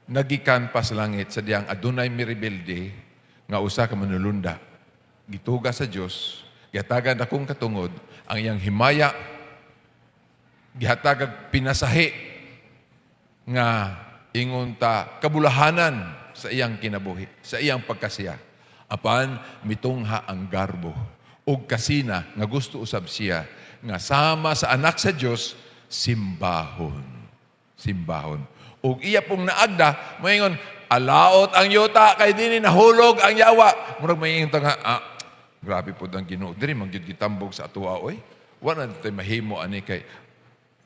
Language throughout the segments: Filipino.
nagikan pa sa langit sa diyang adunay miribelde nga usa ka manulunda. Gituga sa Dios, gihatagan akong katungod ang iyang himaya, gihatagag pinasahi nga ingon ta kabulahanan sa iyang kinabuhi, sa iyang pagkasiya. Apan mitungha ang garbo ug kasina nga gusto usab siya nga sama sa anak sa Dios simbahon. Simbahon. Ug iya pong naagda, moingon alaot ang yuta kay dinhi nahulog ang yawa. Murag moingon ta nga grabe po ang Ginoo. Diri man gyud gitambog sa atuwa oy. Wa na tay mahimo ani kay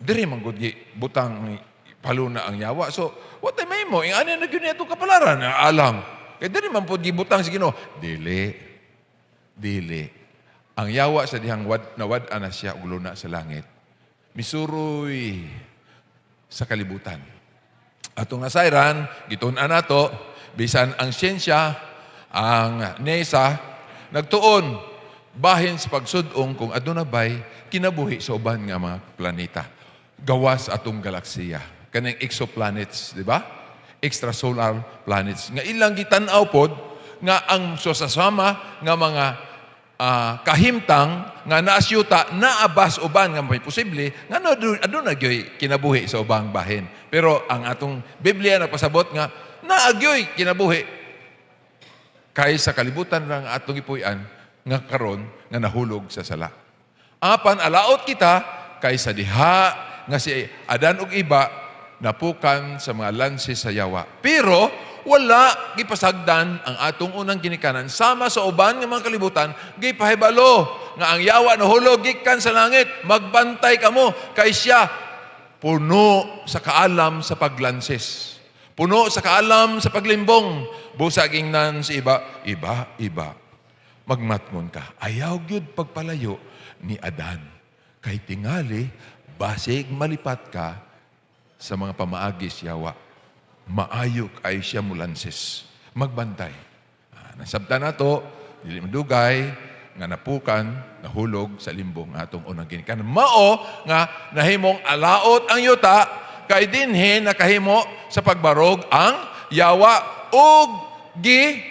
diri man gyud butang paluna ang yawa. So, what time mahimo? Ing ani na gyud niya itong kapalaran na alam. Kay diri man po gibutang sa Ginoo. Dili. Ang yawa sa dihang nawad-an na siya ug luna sa langit. Misuroy sa kalibutan. Atong nasayran, gitun-an nato, bisan ang siyensya, ang NESA, nagtuon bahin sa pagsudong kung aduna bay kinabuhi sa uban nga mga planeta. Gawas atong galaksiya. Kanang exoplanets, di ba? Extrasolar planets. Nga ilang gitan-aw pod nga ang sosasama nga mga kahimtang nga naasyuta naabas uban nga may posible nga aduna gyoy kinabuhi sa ubang bahin. Pero ang atong Biblia nagpasabot nga naagyoy kinabuhi kay sa kalibutan lang atong ipuy-an nga karon nga nahulog sa sala. Apan alaot kita kay sa diha nga si Adan ug iba napukan sa mga lanses sa yawa. Pero wala gipasagdan ang atong unang ginikanan sama sa uban nga mga kalibutan gipahibalo nga ang yawa nahulog gikan sa langit. Magbantay kamo kay siya puno sa kaalam sa paglanses. Puno sa kaalam sa paglimbong. Busag ingnan si iba. Magmatngon ka. Ayaw gyud pagpalayo ni Adan. Kay tingali basig malipat ka sa mga pamaagis yawa. Maayok ay siya mulanses. Magbantay. Nasabta na to, dili madugay, nga napukan, nahulog sa limbong atong unang ginikanan. Mao nga nahimong alaot ang yuta, kay dinhi nakahimo sa pagbarog ang yawa ug gi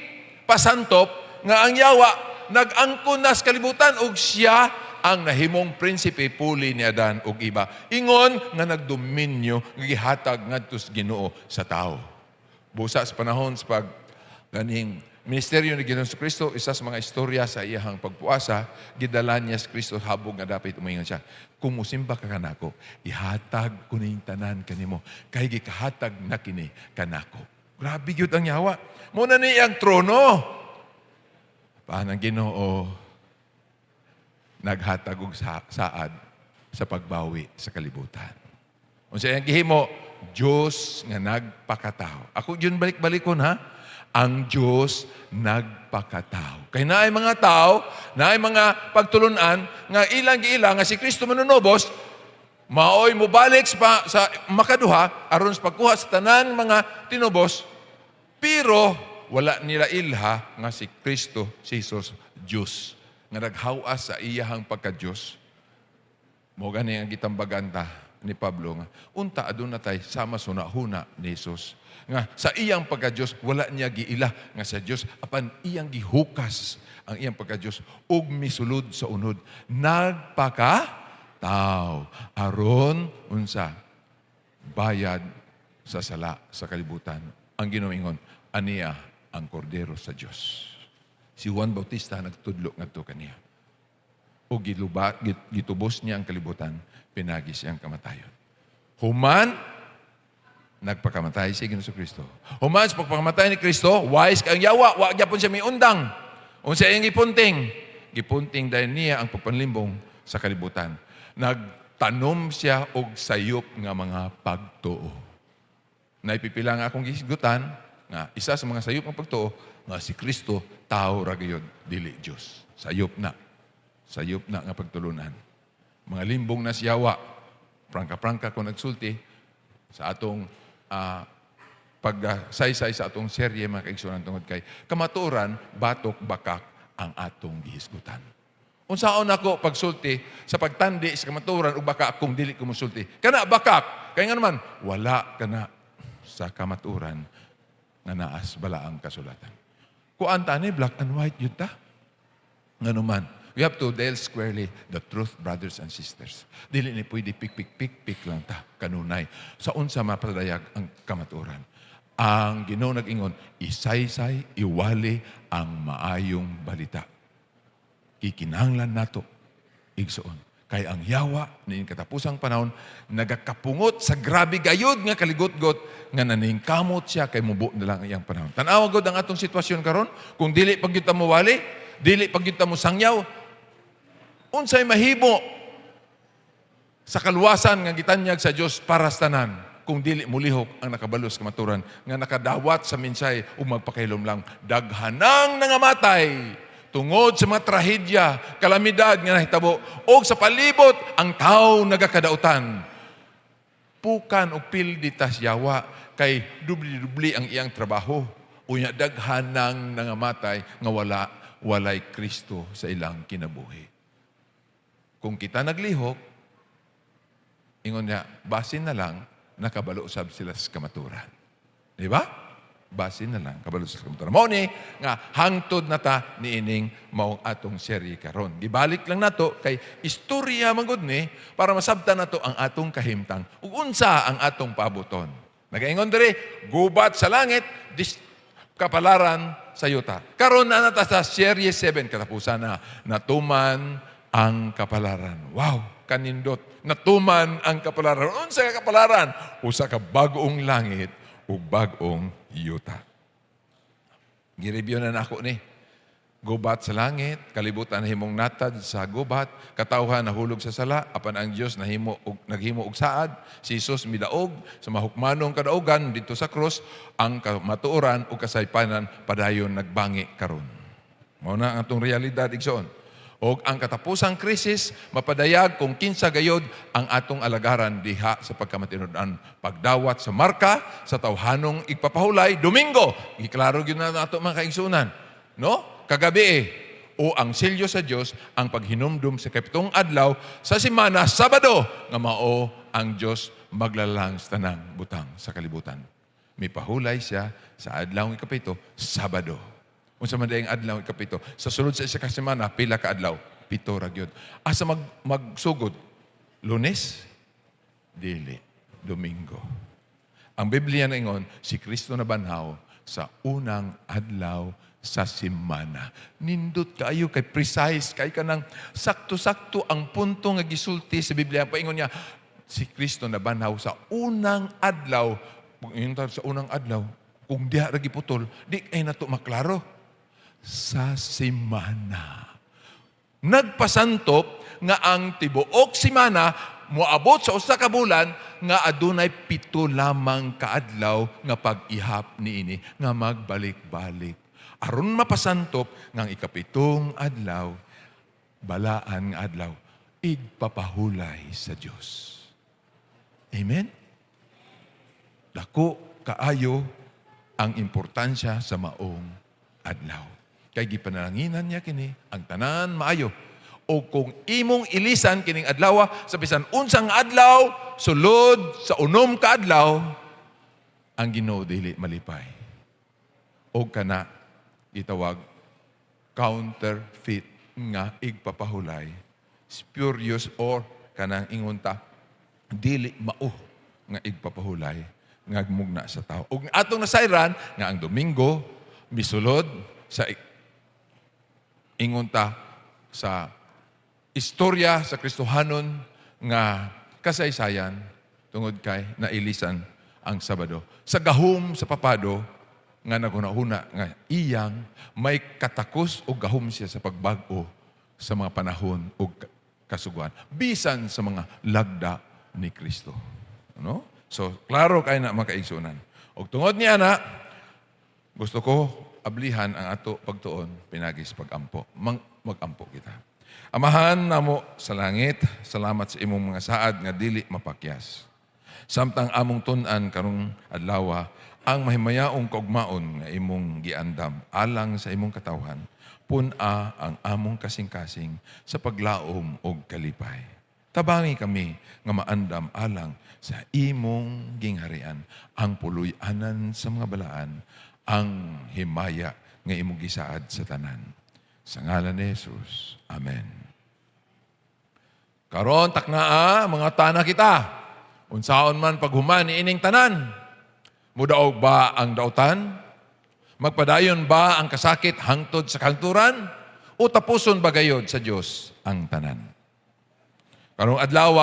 pasantop nga ang yawa nag-angkon na sa kalibutan ug siya ang nahimong prinsipe puli ni Adan ug iba. Ingon nga nagdominyo nga gihatag ngadto sa Ginoo sa tao. Busa sa panahon sa pag ganing ministeryo ni Ginoong Kristo, isa sa mga istorya sa iyahang pagpuasa, gidala niya sa Kristo habog nga dapat umingon siya. Kung musimba ka kanako, ihatag ko ning tanan kanimo kay gikahatag na kini kanako. Grabe gyud ang yawa. Muna ni ang trono. Paanang Ginoo naghatag og saad sa pagbawi sa kalibutan. Unsa ang gihimo? Diyos nga nagpakatao. Ako yun balik-balikon ha. Ang Diyos nagpakatao. Kay naay mga tao, naay mga pagtulunan nga ilang nga si Kristo manunobos, maoy mobalik sa makaduha aron sa pagkuha sa tanan mga tinubos, pero wala nila ilha nga si Kristo, si Jesus, Diyos nga naghawas sa iyahang pagka-Diyos. Mo gani ang gitambaganta ni Pablo nga unta aduna tay sama sunahuna ni Jesus nga sa iyang pagka-Diyos wala niya giila nga sa Diyos apan iyang gihukas ang iyang pagka-Diyos ug misulod sa unod nagpakatao aron unsa bayad sa sala sa kalibutan. Ang Ginoo aniya ang kordero sa Diyos. Si Juan Bautista nagtudlo ngadto kaniya. O gitubos niya ang kalibutan, pinagi siyang kamatayon. Human, nagpakamatay si Ginoong Kristo. Human, sa pagpakamatay ni Kristo, wise kang yawa, wa gyapon siya may undang. Unsa iyang gipunting? Gipunting dahil niya ang pagpanlimbong sa kalibutan. Nagtanom siya og sayop nga mga pagtuo. Naipipila nga akong gisgutan, nga isa sa mga sayop ng pagtuo, nga si Kristo, tao ragayod, dili Diyos. Sayop na nga pagtulunan. Mga limbong na siyawa, prangka-prangka kung nagsulti, sa atong pagsaysay sa atong serye, mga kaigsunan tungod kay, kamaturan, batok, bakak, ang atong gihisgutan. Unsaon ako pagsulti, sa pagtandi, sa kamaturan, o bakak, kung dili ko musulti. Kana bakak, kaya nga naman, wala ka na sa kamaturan nga naas balaang kasulatan. Kuan ta ni black and white yun ta. Nganuman, we have to deal squarely the truth, brothers and sisters. Dili ni pwede pik lang ta, kanunay. Sa unsa mapadayag ang kamaturan. Ang Ginoo nag-ingon, isaysay, iwali ang maayong balita. Kikinahanglan nato, igsoon. Kay ang yawa, niing katapusang panahon, nagakapungot sa grabe gayod nga kaligot-got, nga naningkamot siya, kay mubo na lang iyang panahon. Tanawa gud ang atong sitwasyon karon, kung dili pag kita mo wali, dili pag kita mo sangyaw, unsay mahimo sa kaluwasan nga gitanyag sa Dios para sa tanan, kung dili mulihok ang nakabalos kamaturan, nga nakadawat sa minsay o magpakailom lang, daghanang nangamatay, tungod sa mga trahedya, kalamidad nga nahitabo, o sa palibot ang tao nagakadautan. Pukan o pildi tas yawa, kay dubli-dubli ang iyang trabaho. Unya daghanang nangamatay nga walay Kristo sa ilang kinabuhi. Kung kita naglihok, ingon niya, basin na lang, nakabalo sab sila sa kamaturan. Di ba? Basin na lang, kabalo sa kamaturan. Mao ni nga hangtod na ta niining maong atong serye karon. Gibalik lang nato kay istorya man gud ni para masabtan nato ang atong kahimtang ug unsa ang atong pabuton. Nagaingon diri, gubat sa langit, kapalaran sa yuta. Karon na nata sa serye 7 katapusan na natuman ang kapalaran. Wow, kanindot. Natuman ang kapalaran. Unsa ka kapalaran? Usa ka bag-ong langit ug bag-ong yuta. Gireview na nako ni. Gubat sa langit, kalibutan himong natad sa gubat, katawhan nahulog sa sala, apan ang Dios naghimo og saad, si Jesus midaog sa mahukmanong kadaugan dito sa krus, ang kamatuoran ug kasaypanan padayon nagbangi karon. Mao na ang atong realidad igsoon. O ang katapusang krisis, mapadayag kung kinsa gayod ang atong alagaran diha sa pagkamatinud-an. Pagdawat sa marka, sa tawhanong igpapahulay, Domingo. Iklaro yun na nato mga kaigsunan. No? Kagabi O ang selyo sa Diyos, ang paghinumdum sa kapitong adlaw, sa simana, Sabado, nga mao ang Diyos maglalang sa tanang butang sa kalibutan. May pahulay siya sa adlaw ng ikapito, Sabado. Unsa man dayang adlaw ikapito. Sa sulod sa isa ka semana, pila ka adlaw? 7 ra gyud. Asa magsugod? Lunes? Dili. Domingo. Ang Biblia naingon, si Kristo na banhaw sa unang adlaw sa semana. Nindot kaayo kay precise, kay kanang sakto-sakto ang punto nga gisulti sa Biblia. Paingon niya, si Kristo na banhaw sa unang adlaw. Sa unang adlaw, kung diha ra giputol, di ay nato maklaro. Sa semana. Nagpasantop nga ang tibuok semana moabot sa usa ka bulan nga adunay 7 lamang ka adlaw nga pag-ihap niini nga magbalik-balik. Aron mapasantop nga ang ikapitong adlaw, balaan nga adlaw, igpapahulay sa Dios. Amen? Dako kaayo ang importansya sa maong adlaw. Kay gipananginan niya kini ang tanan maayo. O kung imong ilisan kining adlaw sa bisan unsang adlaw sulod sa unom ka adlaw, ang Ginoo dili malipay. O kana itawag counterfeit nga igpapahulay, spurious or kanang ingunta dili mao nga igpapahulay nga gmugna sa tao. Ug atong nasayran nga ang Domingo misulod sa ingunta sa istorya sa Kristohanon nga kasaysayan tungod kay nailisan ang Sabado. Sa gahom sa papado nga naghuna-huna nga iyang may katakos o gahom siya sa pagbag-o sa mga panahon o kasuguan bisan sa mga lagda ni Kristo. No? So, klaro kay na makaigsunan. Og tungod niya na, gusto ko ablihan ang ato pagtuon pinagis pagampo. Magampo kita. Amahan namo sa langit, salamat sa imong mga saad nga dili mapakyas. Samtang among tun-an karong adlaw ang mahimayaong kaugmaon nga imong giandam alang sa imong katawhan, pun-a ang among kasing-kasing sa paglaom og kalipay. Tabangi kami nga maandam alang sa imong gingharian, ang puloy-anan sa mga balaan, ang himaya nga imong gisaad sa tanan. Sa ngalan ni Jesus. Amen. Karon taknaa mga tana kita. Unsaon man paghuman ni ining tanan. Mudaog ba ang dautan? Magpadayon ba ang kasakit hangtod sa kanturan? O tapuson ba gayod sa Dios ang tanan? Karong adlaw,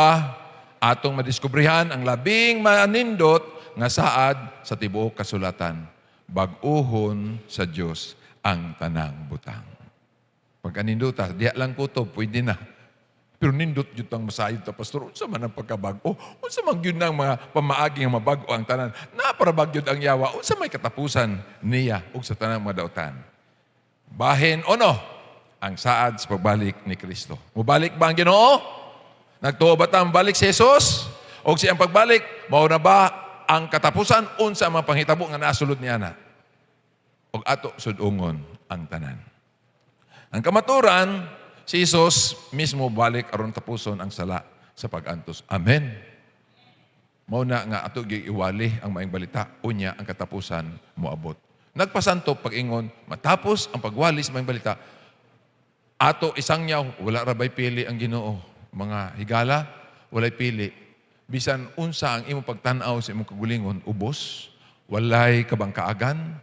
atong madiskubrihan ang labing manindot nga saad sa tibuok kasulatan. Bag-ohon sa Dios ang tanang butang. Pag anindota, diya lang kutob, pwede na. Pero nindot yun ang masayod ta, Pastor. Unsa man ang pagkabago? Unsa man yun ang mga pamaaging nga mabago ang tanan? Naparabagyod ang yawa. Unsa may katapusan niya ug sa tanang mga dautan? Bahin o no? Ang saad sa pagbalik ni Kristo. Mubalik ba ang Ginoo? Nagtuo ba tang balik si Jesus? O siyang pagbalik, mao na ba ang katapusan? Unsa ang mga panghitabo nga nasulod niya na? O ato sudungon ang tanan. Ang kamaturan, si Jesus mismo balik aron tapuson ang sala sa pag-antos. Amen. Mao na nga ato giiwali ang maayong balita, unya ang katapusan moabot. Nagpasanto pag-ingon, matapos ang pagwali sa maayong balita, ato isang yaw, wala rabay pili ang Ginoo. Mga higala, walay pili. Bisan unsa ang imong pagtan-aw sa imong kagulingon, ubos, walay kabangkaagan,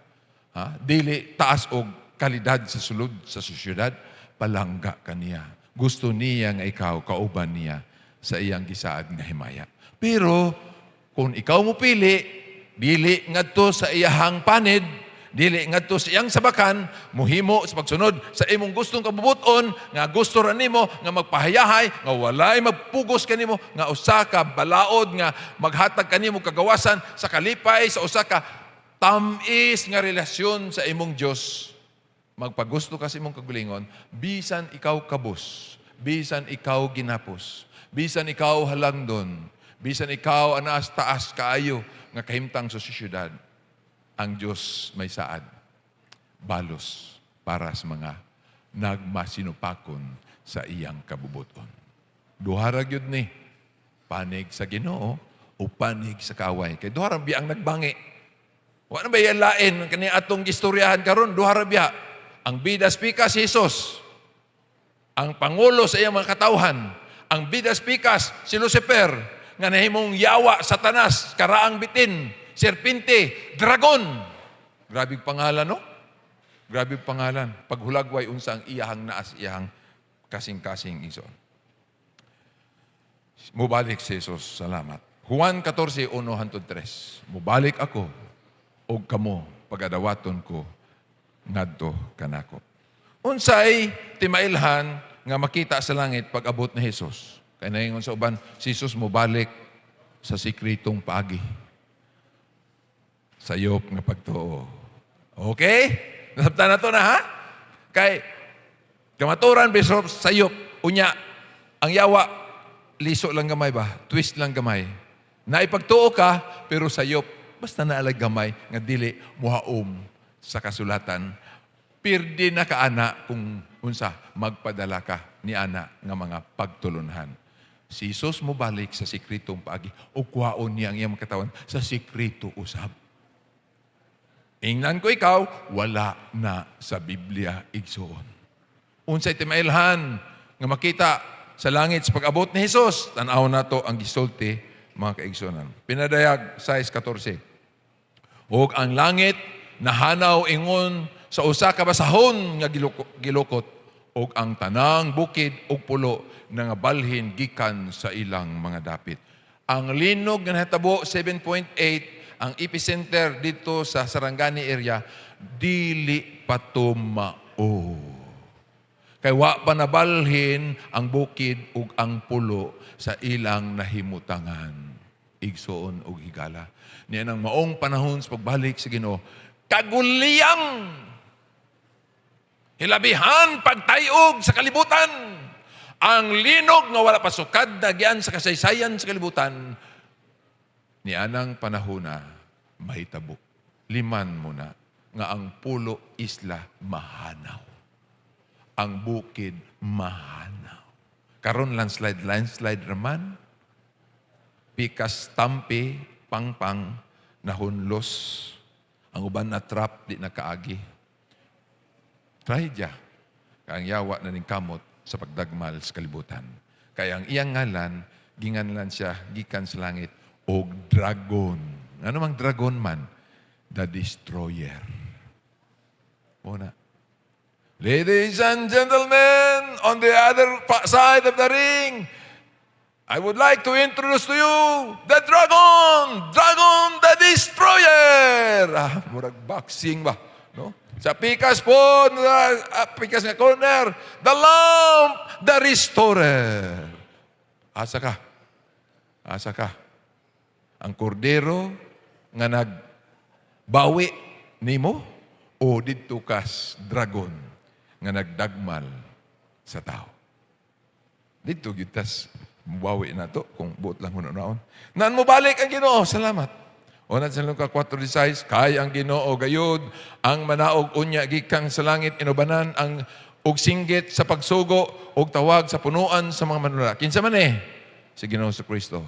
dili taas og kalidad sa sulod sa sosyedad, palangga kaniya. Gusto niya nga ikaw kauban niya sa iyang gisaad nga himaya. Pero kung ikaw mo pili, dili ngadto sa iyahang panid, dili ngadto sa iyang sabakan, muhimo sa pagsunod sa imong gustong kabubuton, nga gusto ra nimo nga magpahayahay, nga walay magpugos kanimo, nga usa ka balaod nga maghatag kanimo kagawasan sa kalipay sa usa ka tamis nga relasyon sa imong Dios. Magpagusto ka sa imong kagulingon, bisan ikaw kabus, bisan ikaw ginapos, bisan ikaw halangdon, bisan ikaw anas taas kaayo nga kahimtang sa sosyedad, ang Diyos may saad, balos para sa mga nagmasinupakon sa iyang kabubuton. Duhara gyud ni, panig sa Ginoo o panig sa kaaway. Kay duhara biya ang nagbangi. Wa na ba lain kani atong gistoryahan karon, duhara biya. Ang bidas pikas si Jesus, ang pangulo sa iyang mga katawhan, ang bidas pikas si Lucifer, nga nahimong yawa, Satanas, karaang bitin, serpente, dragon. Grabe pangalan, no? Grabe pangalan. Paghulagway unsa ang iyahang naas, iyahang kasing-kasing ison. Mubalik si Jesus, salamat. Juan 14:1-3. Mubalik ako, og kamo, pagadawaton ko, ngadto kanako. Unsay timailhan nga makita sa langit pag abot ni Jesus? Kaya naingon sa uban, si Jesus mubalik sa sikretong paagi. Sayop nga pagtuo. Okay? Nasabtan na to na, ha? Kay, kamaturan, bisop, sayop. Unya, ang yawa, liso lang gamay ba? Twist lang gamay. Naipagtuo ka, pero sayop, basta naalag gamay, nga dili muhaom sa kasulatan. Pirdi na kaana kung unsa, magpadala ka ni ana nga mga pagtulunhan. Si Jesus mo balik sa sikretong paagi, o kuhaon niya ang iyang katawan sa sikreto usab. Ingnan ko ikaw, wala na sa Biblia igsoon. Unsay timailhan nga makita sa langit sa pag-abot ni Jesus, tanaw na to ang gisulti, mga kaigsonan. Pinadayag 6:14. Og ang langit nahanaw ingon sa usa ka basahon nga gilukot, og ang tanang bukid ug pulo nga balhin gikan sa ilang mga dapit. Ang linog nga nahitabo 7.8, ang epicenter dito sa Sarangani area, dili patumao. Kay wa pa nabalhin ang bukid ug ang pulo sa ilang nahimutangan. Igsoon ug higala. Niya nang maong panahon sa pagbalik sa Ginoo, kaguliyang hilabihan pagtayog sa kalibutan. Ang linog nga wala pasukad na gian sa kasaysayan sa kalibutan, ni anang panahona mahitabo. Liman mo na nga ang pulo isla mahanaw. Ang bukid mahanaw. Karon landslide raman. Pikas tampi, pangpang, nahunlos. Ang uban na trap, di nakaagi. Try dya. Kaya ang yawa na ning kamot sa pagdagmal sa kalibutan. Kaya ang iyang ngalan, ginganlan siya, gikan sa langit, o dragon. Ano mang dragon man? The Destroyer. Muna. Ladies and gentlemen, on the other side of the ring, I would like to introduce to you the Dragon the Destroyer. Murag boxing ba? No? Sa pikas po, pikas nga corner, the Lamb, the Restorer. Asa ka? Asa ka? Ang kordero nga nagbawi nimo o didto kas dragon nga nagdagmal sa tao. Dito gitas mubawi na to kung buot lang huno naon. Naan mo balik ang Ginoo, salamat. O na sa Luka 4:16, kay ang Ginoo gayud ang manaog unya gikan sa langit inubanan ang og singgit sa pagsugo og tawag sa punuan sa mga manunala. Kinsa man si Ginoo sa Kristo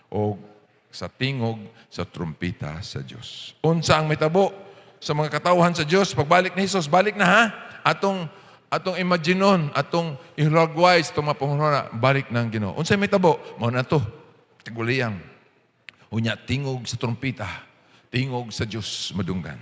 o sa tingog sa trumpita sa Dios. Unsa ang mitabo sa mga katawhan sa Dios pagbalik ni Hesus, balik na ha. Atong imaginon, atong ihulagway sa itong mga pangununa, balik ng Ginoo. Unsay may tabo? Mao na to. Taguliyang. Unya, tingog sa trumpita. Tingog sa Diyos madunggan.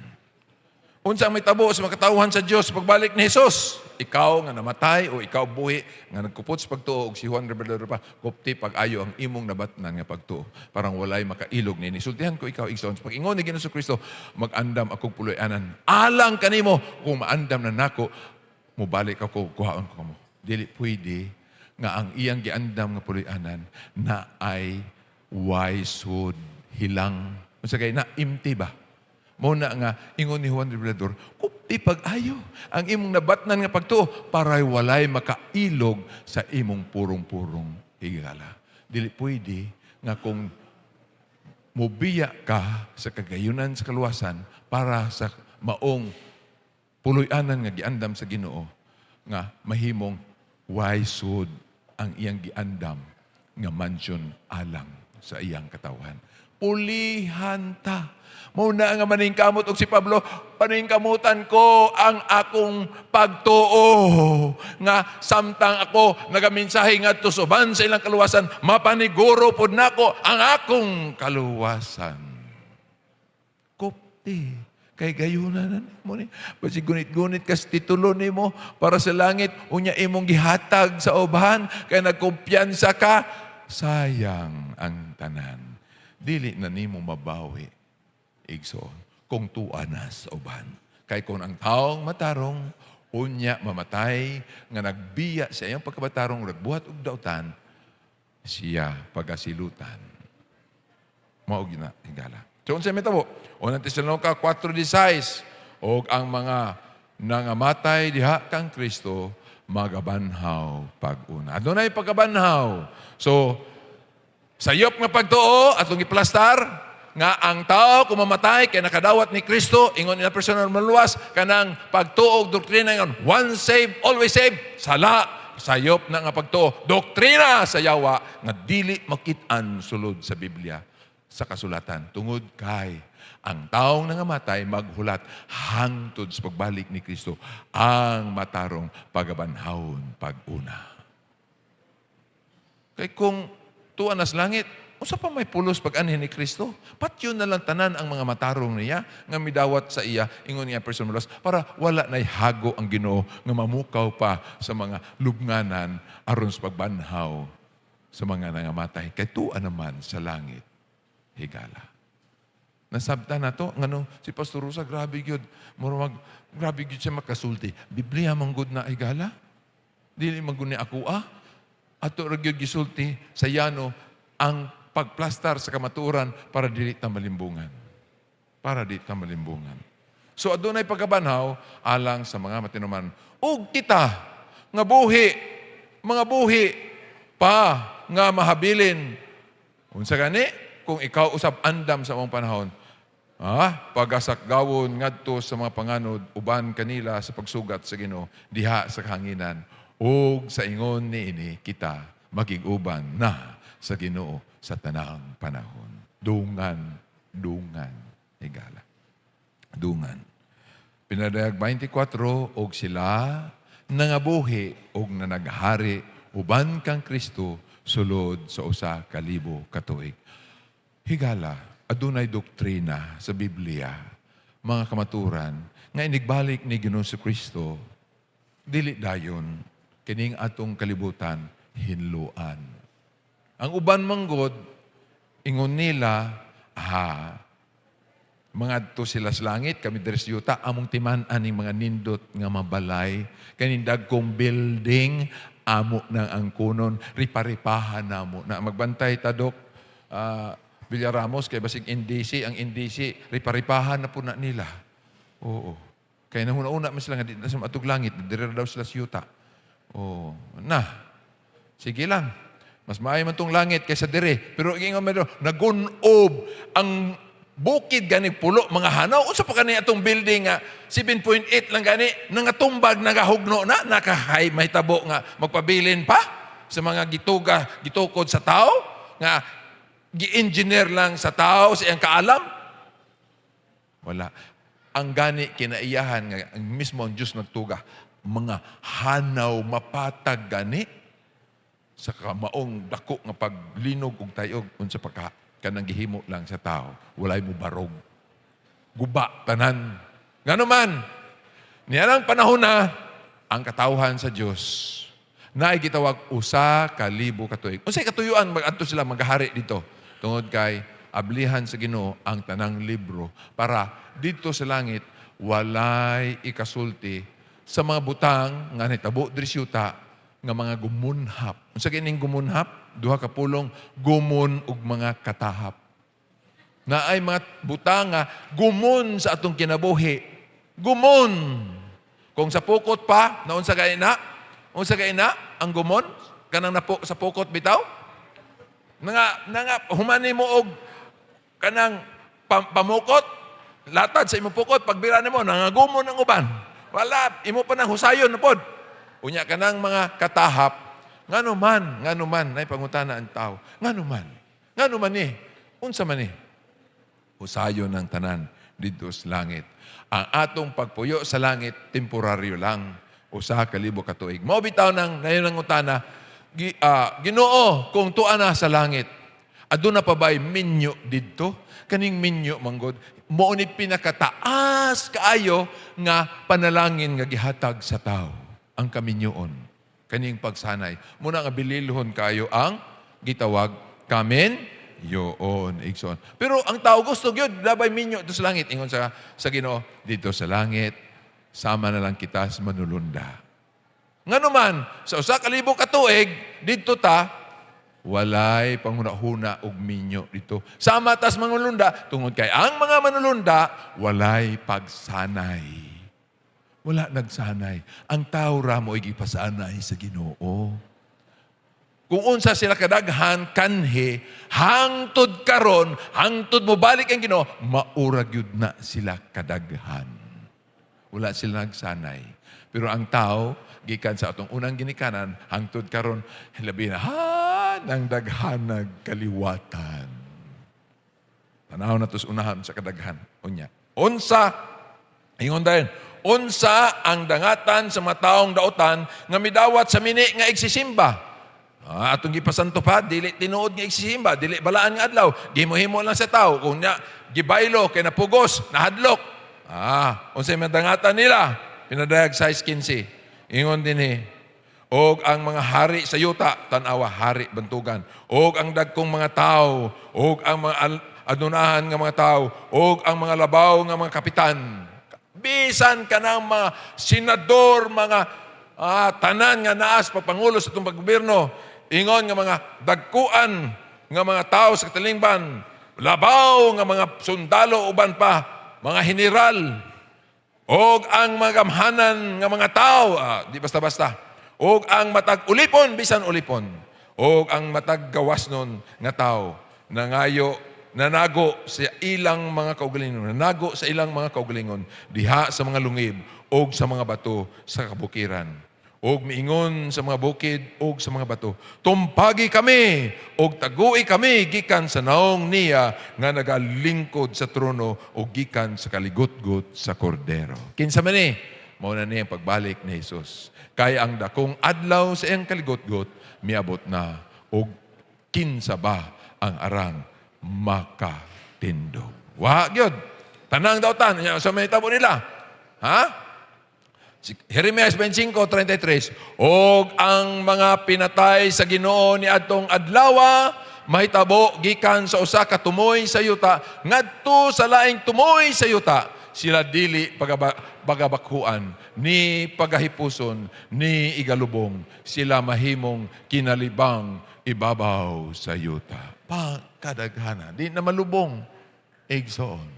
Unsa may tabo sa mga katawhan sa Diyos pagbalik ni Jesus? Ikaw nga namatay o ikaw buhi nga nagkupot sa pagtuo og si Juan Revelador pa, kupti pag-ayo ang imong nabatnan nga pagtuo. Parang walay makailog ni. Sultihan ko ikaw igsoon. Pag ingon ni Ginoong Kristo, mag-andam akong puloy-anan. Alang kanimo kung maandam na nako, mubalik ako, kuhaon ko mo. Dili pwede nga ang iyang giandam nga puloy-anan na ay waysod, hilang. Unsa kay na imti ba? Muna nga ingon ni Juan Revelador, kupti pag-ayo ang imong nabatnan nga pagtuo para walay makailog sa imong purong-purong higala. Dili pwede nga kung mubiya ka sa kagayunan sa kaluwasan para sa maong puloy-anan nga giandam sa Ginoo nga mahimong waysod ang iyang giandam nga mansion alang sa iyang katawan. Pulihan ta. Muna nga maningkamot og si Pablo, paningkamutan ko ang akong pagtuo nga samtang ako nagaminsahe ngadto sa uban sa ilang kaluwasan, mapaniguro pod nako ang akong kaluwasan. Kopti. Kay gayunan mo ni. Basi gunit-gunit kas titulo ni mo para sa langit. Unya imong gihatag sa uban. Kay nagkumpiyansa ka. Sayang ang tanan. Dili na nimo mabawi. Igsoon. Kung tuwa na sa uban. Kay kung ang taong matarong, unya mamatay, nga nagbiya sa iyang pagkabatarong, nagbuhat og dautan, siya pagasilutan. Maog na higala. So, unsay mitabo? Unang Tesalonica 4:16, og ang mga nangamatay diha kang Kristo magabanhaw pag-una. Adunay pagkabanhaw. So, sayop nga pagtuo atong giplastar nga ang tao kung mamatay kay nakadawat ni Kristo, ingon nila personal maluwas kanang pagtuo og doktrina ngon one saved always saved. Sala sayop na nga pagtuo. Doktrina sa yawa nga dili makit-an sulod sa Biblia. Sa kasulatan, tungod kay ang taong nangamatay maghulat hangtod sa pagbalik ni Kristo ang matarong pagabanhawon pag-una. Kay kung tuwa na sa langit, usa pa may pulos pag-anhin ni Kristo? Patyon na lang tanan ang mga matarong niya nga midawat sa iya, ingon niya person malos, para wala na'y hago ang Ginoo nga mamukaw pa sa mga lubnganan aron sa pagbanhaw sa mga nangamatay. Kay tuwa naman sa langit higala. Nasabta na to, ngano, si Pastor Rosa, grabe yun. Grabe yun siya makasulti. Biblia manggod na higala. Dili manggod ni ako, ato ragyod gisulti sa yano ang pagplastar sa kamaturan para dili ta malimbungan. Para dili ta malimbungan. So adunay pagkabanhaw alang sa mga matinuman. Ug kita nga buhi, mga buhi pa nga mahabilin. Unsa gani? Kung ikaw usab andam sa among panahon, pagasakgawon ngadto sa mga panganod, uban kanila sa pagsugat sa Ginoo, diha sa kahanginan, ug sa ingon niini kita magiguban na sa Ginoo sa tanang panahon. Dungan, higala. Dungan. Pinadayag 24, og sila nangabuhi og nanaghari uban kang Kristo sulod sa usa ka libo ka tuig. Higala, adunay doktrina sa Biblia, mga kamaturan, nga inigbalik ni Ginoo sa Kristo, dili dayon kining atong kalibutan hinluan. Ang uban manggod, ingon nila, mga adto sila sa langit, kami diri sa yuta, among timan-an ning mga nindot nga mabalay, kaning dagkong building, amo nang angkunon, riparipahan namo. Na magbantay tadok, Villaramos, kay basig NDC, ang NDC, riparipahan na po na nila. Oo. Kaya nahuna-una man sila nga di na sa matug langit, diri daw sila sa yuta. Oo. Sige lang. Mas maayo man tong langit kaysa dire. Pero ingon man daw, nagunob ang bukid gani pulo mga hanaw. Unsa pa kani atong building nga 7.8 lang gani nangatumbag nagahugno na nakahay mahitabo nga magpabilin pa sa mga gitukod sa tao nga gi-engineer lang sa tao sa iyang kaalam. Wala. Ang gani kinaiyahan nga ang mismo ang Diyos nagtuga mga hanaw mapatag gani sa kamaong dako nga paglinog og tayog unsa pa kanang gihimo lang sa tao, walay mo barog. Guba tanan. Ngano man, niyanang panahon na ang katawhan sa Dios na gitawag usa ka libo ka tuig. Unsay katuyuan magadto sila maghari dito tungod kay ablihan sa Ginoo ang tanang libro para dito sa langit walay ikasulti sa mga butang nga nitabo diri sa yuta nga mga gumunhap. Unsa kining gumunhap? Duha ka pulong gumon ug mga katahap. Na ay mga butang nga gumon sa atong kinabuhi. Gumon. Kung sa pukot pa, na unsa kay na? Unsa kay na ang gumon? Kanang napo sa pukot bitaw? Nga humani mo og kanang pamukot, latad sa imong pukot, pagbira nimo nangagumon ang uban. Wala, imo pa nang husayon na pod. Unya ka ng mga katahap, ngano man, ay pangutana ang tao, ngano man unsa man husayon ng tanan dito sa langit. Ang atong pagpuyo sa langit, temporaryo lang, usa ka libo ka tuig. Mao bitaw nang nayon ang utana, Ginoo, kung tuan na sa langit, aduna pa ba'y minyo didto? Kaning minyo manggod, mo ni pinakataas kaayo nga panalangin nga gihatag sa tao. Ang kaminyoon, kaning pagsanay. Muna nga bililhon kayo ang gitawag kamin yoon, igsoon. Pero ang tao gusto gyud dabay minyo dito sa langit. Ingon sa Ginoo, dito sa langit, sama na lang kita sa manulunda. Ngano man, sa usa ka libo ka tuig, dito ta, walay panghuna-huna og minyo dito. Sama tas manulunda, tungod kay ang mga manulunda, walay pagsanay. Wala nagsanay. Ang tao ramo ay ipasanay sa Ginoo. Kung unsa sila kadaghan, kanhe, hangtod karon, hangtod mo balik ang Ginoo, maurag yun na sila kadaghan. Wala sila nagsanay. Pero ang tao, gikan sa atong unang ginikanan, hangtod karon, labi na, nang daghan nagkaliwatan. Tanaw na tos unahan sa kadaghan. Unya. Unsa, ingon dahil, unsa ang dangatan sa mga taong dautan nga midawat sa mini nga igsisimba. Atong gipasanto pa, dili tinuod nga igsisimba, dili balaan nga adlaw, gihimo-himo lang sa tao. Kung nya gibaylo kay napugos, nahadlok. Unsay mga dangatan nila? Pinadayag 6:15. Ingon dinhi, og ang mga hari sa yuta, tanawa hari bantugan, og ang dagkong mga tao, og ang mga adunahan nga mga tao, og ang mga labaw nga mga kapitan. Bisan ka ng mga senador, mga tanan nga naas pagpangulo sa itong paggobyerno, ingon nga mga dagkuan nga mga tao sa katalingban, labaw nga mga sundalo uban pa, mga general, og ang mga gamhanan nga mga tao, di basta-basta, og ang matag ulipon, bisan ulipon, og ang matag gawasnon nga tao, nanago sa ilang mga kaugalingon, diha sa mga lungib, og sa mga bato sa kabukiran. og miingon sa mga bukid og sa mga bato, tumpagi kami og tagui kami gikan sa naong niya nga nagalingkod sa trono og gikan sa kaligutgot sa kordero. Kinsa man ni? Mao na niya ang pagbalik ni Jesus. Kaya ang dakong adlaw sa iyang kaligutgot miabot na og kinsa ba ang arang makatindog. Wa gyud. Tanang dautan sa may tabo nila. Ha? Jeremias 25:33, og ang mga pinatay sa Ginoo ni adtong adlawa mahitabo gikan sa usa ka tumoy sa yuta ngadto sa laing tumoy sa yuta, sila dili pagabakhuan ni pagahipuson ni igalubong, sila mahimong kinalibang ibabaw sa yuta. Pagkadaghana di na malubong igsoon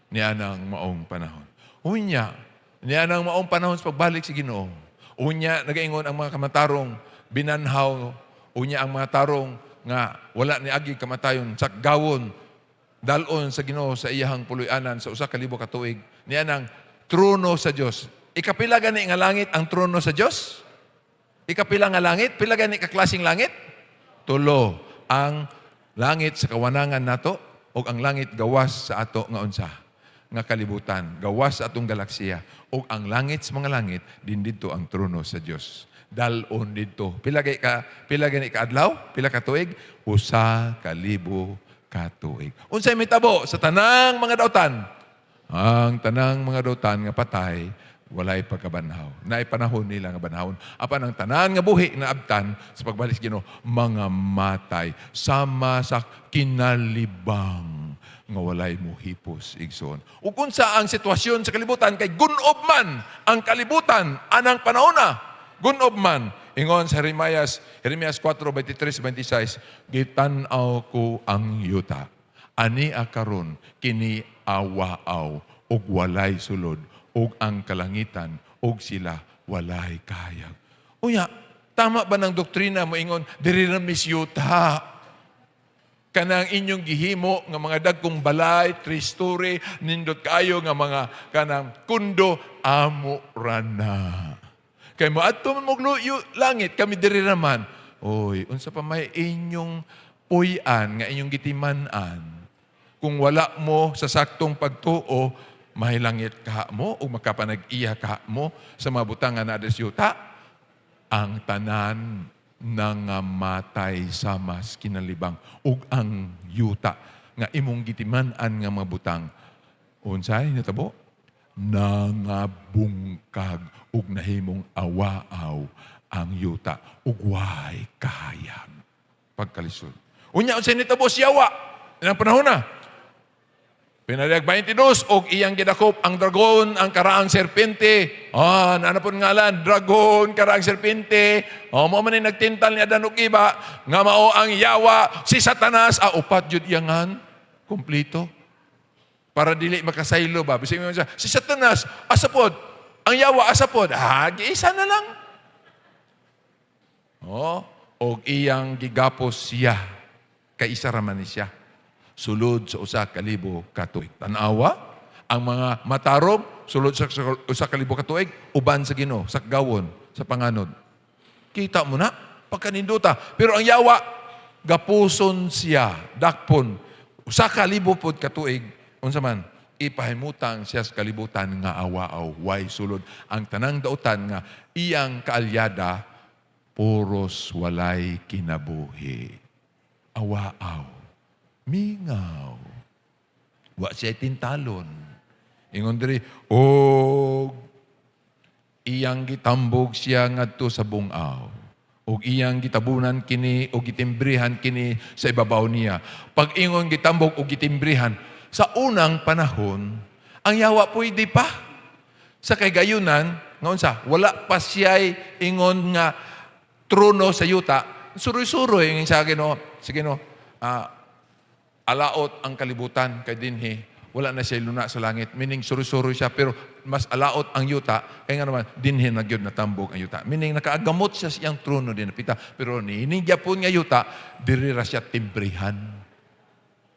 niya ng maong panahon. Unya niya ng maong panahon sa pagbalik sa Ginoo. Unya, nagaingon ang mga kamatarong binanhaw. Unya, ang mga tarong nga wala ni agi kamatayon, sakgawon, dalon sa Ginoo sa iyahang puloy-anan sa usa ka libo ka tuig. Niya ng trono sa Dios. Ikapila gani nga langit ang trono sa Dios? Ikapila nga langit? Pila gani ka klaseng langit? 3. Ang langit sa kawanangan nato o ang langit gawas sa ato nga unsa? Nga kalibutan, gawas sa atong galaksiya, o ang langit sa mga langit, din dito ang trono sa Dios. Dalon dito. Pila gani ka adlaw? Pila ka tuig? 1,000 ka tuig. Unsay mitabo sa tanang mga dautan? Ang tanang mga dautan nga patay, walay pagkabanhaw. Naay panahon nila nga banhawon. Apan ang tanan nga buhi na abtan sa pagbalik sa Ginoo, mga matay sama sa kinalibang nga walay mohipos igsoon. Ug unsa ang sitwasyon sa kalibutan kay gunob man ang kalibutan anang panahona. Gunob man ingon sa Jeremias 4:23-26, gitan-aw ko ang yuta. Ani akaron kini awaaw ug walay sulod ug ang kalangitan ug sila walay kayag. Unya, tama ba ng doktrina mo ingon diri ra misyuta? Kanang inyong gihimo nga mga dagkong balay, 3-story, nindot kayo nga mga kanang kundo, amo rana. Kay mo adto man mogluyo langit, kami diri raman. Oy, unsa pa may inyong puy-an nga inyong gitiman-an? Kung wala mo sa saktong pagtuo, mahilangit ka mo o makapanag-iya ka mo sa mga butangan na adesyuta, ang tanan nangamatay sa mas kinalibang ug ang yuta nga imong gitiman-an nga mga butang unsay natabo nangabungkag ug nahimong awaaw ang yuta ug way kahayag pagkalisod. Unya unsay nitabo si Yawa nang panahon na pinadayag 22 og iyang gidakop ang dragon, ang karaang serpente. Nanapon ngalan, dragon, karaang serpente. Mo man ni nagtintal ni Adan ug Iba nga mao ang Yawa, si Satanas, upat jud iyangan, kompleto. Para dili makasaylo ba? Bisig mo siya, si Satanas, asapod. Ang Yawa, asapod. Giisa na lang. Og iyang gigapos siya. Kay isa raman ni siya. Sulod sa 1,000 ka tuig. Tanawa, ang mga matarong, sulod sa 1,000 ka tuig, uban sa Ginoo, sa gawon, sa panganod. Kita mo na, pagkaninduta. Pero ang Yawa, gapuson siya, dakpon, 1,000 pod ka tuig, unsa man, ipahimutang siya sa kalibutan nga awaaw, way sulod. Ang tanang dautan nga, iyang kaalyada, puros walay kinabuhi. Awaaw. Mingaw. Wa siya tintalon. Ingon diri, iyang gitambog siya ngadto sa bungaw. Og iyang gitabunan kini o gitimbrihan kini sa ibabaw niya. Pag ingon gitambog o gitimbrihan, sa unang panahon, ang Yawa pwede pa. Sa kagayunan, ngayon wala pa siya'y ingon nga trono sa yuta. Suroy-suroy yung sa Ginoo. Sige no, alaot ang kalibutan kay dinhi, wala na siya luna sa langit. Meaning, suri-suri siya, pero mas alaot ang yuta, kaya nga naman, dinhi nagyod natambog ang yuta. Meaning, nakaagamot siya siyang trono din napita. Pero ninigya po nga yuta, dirira siya timbrihan.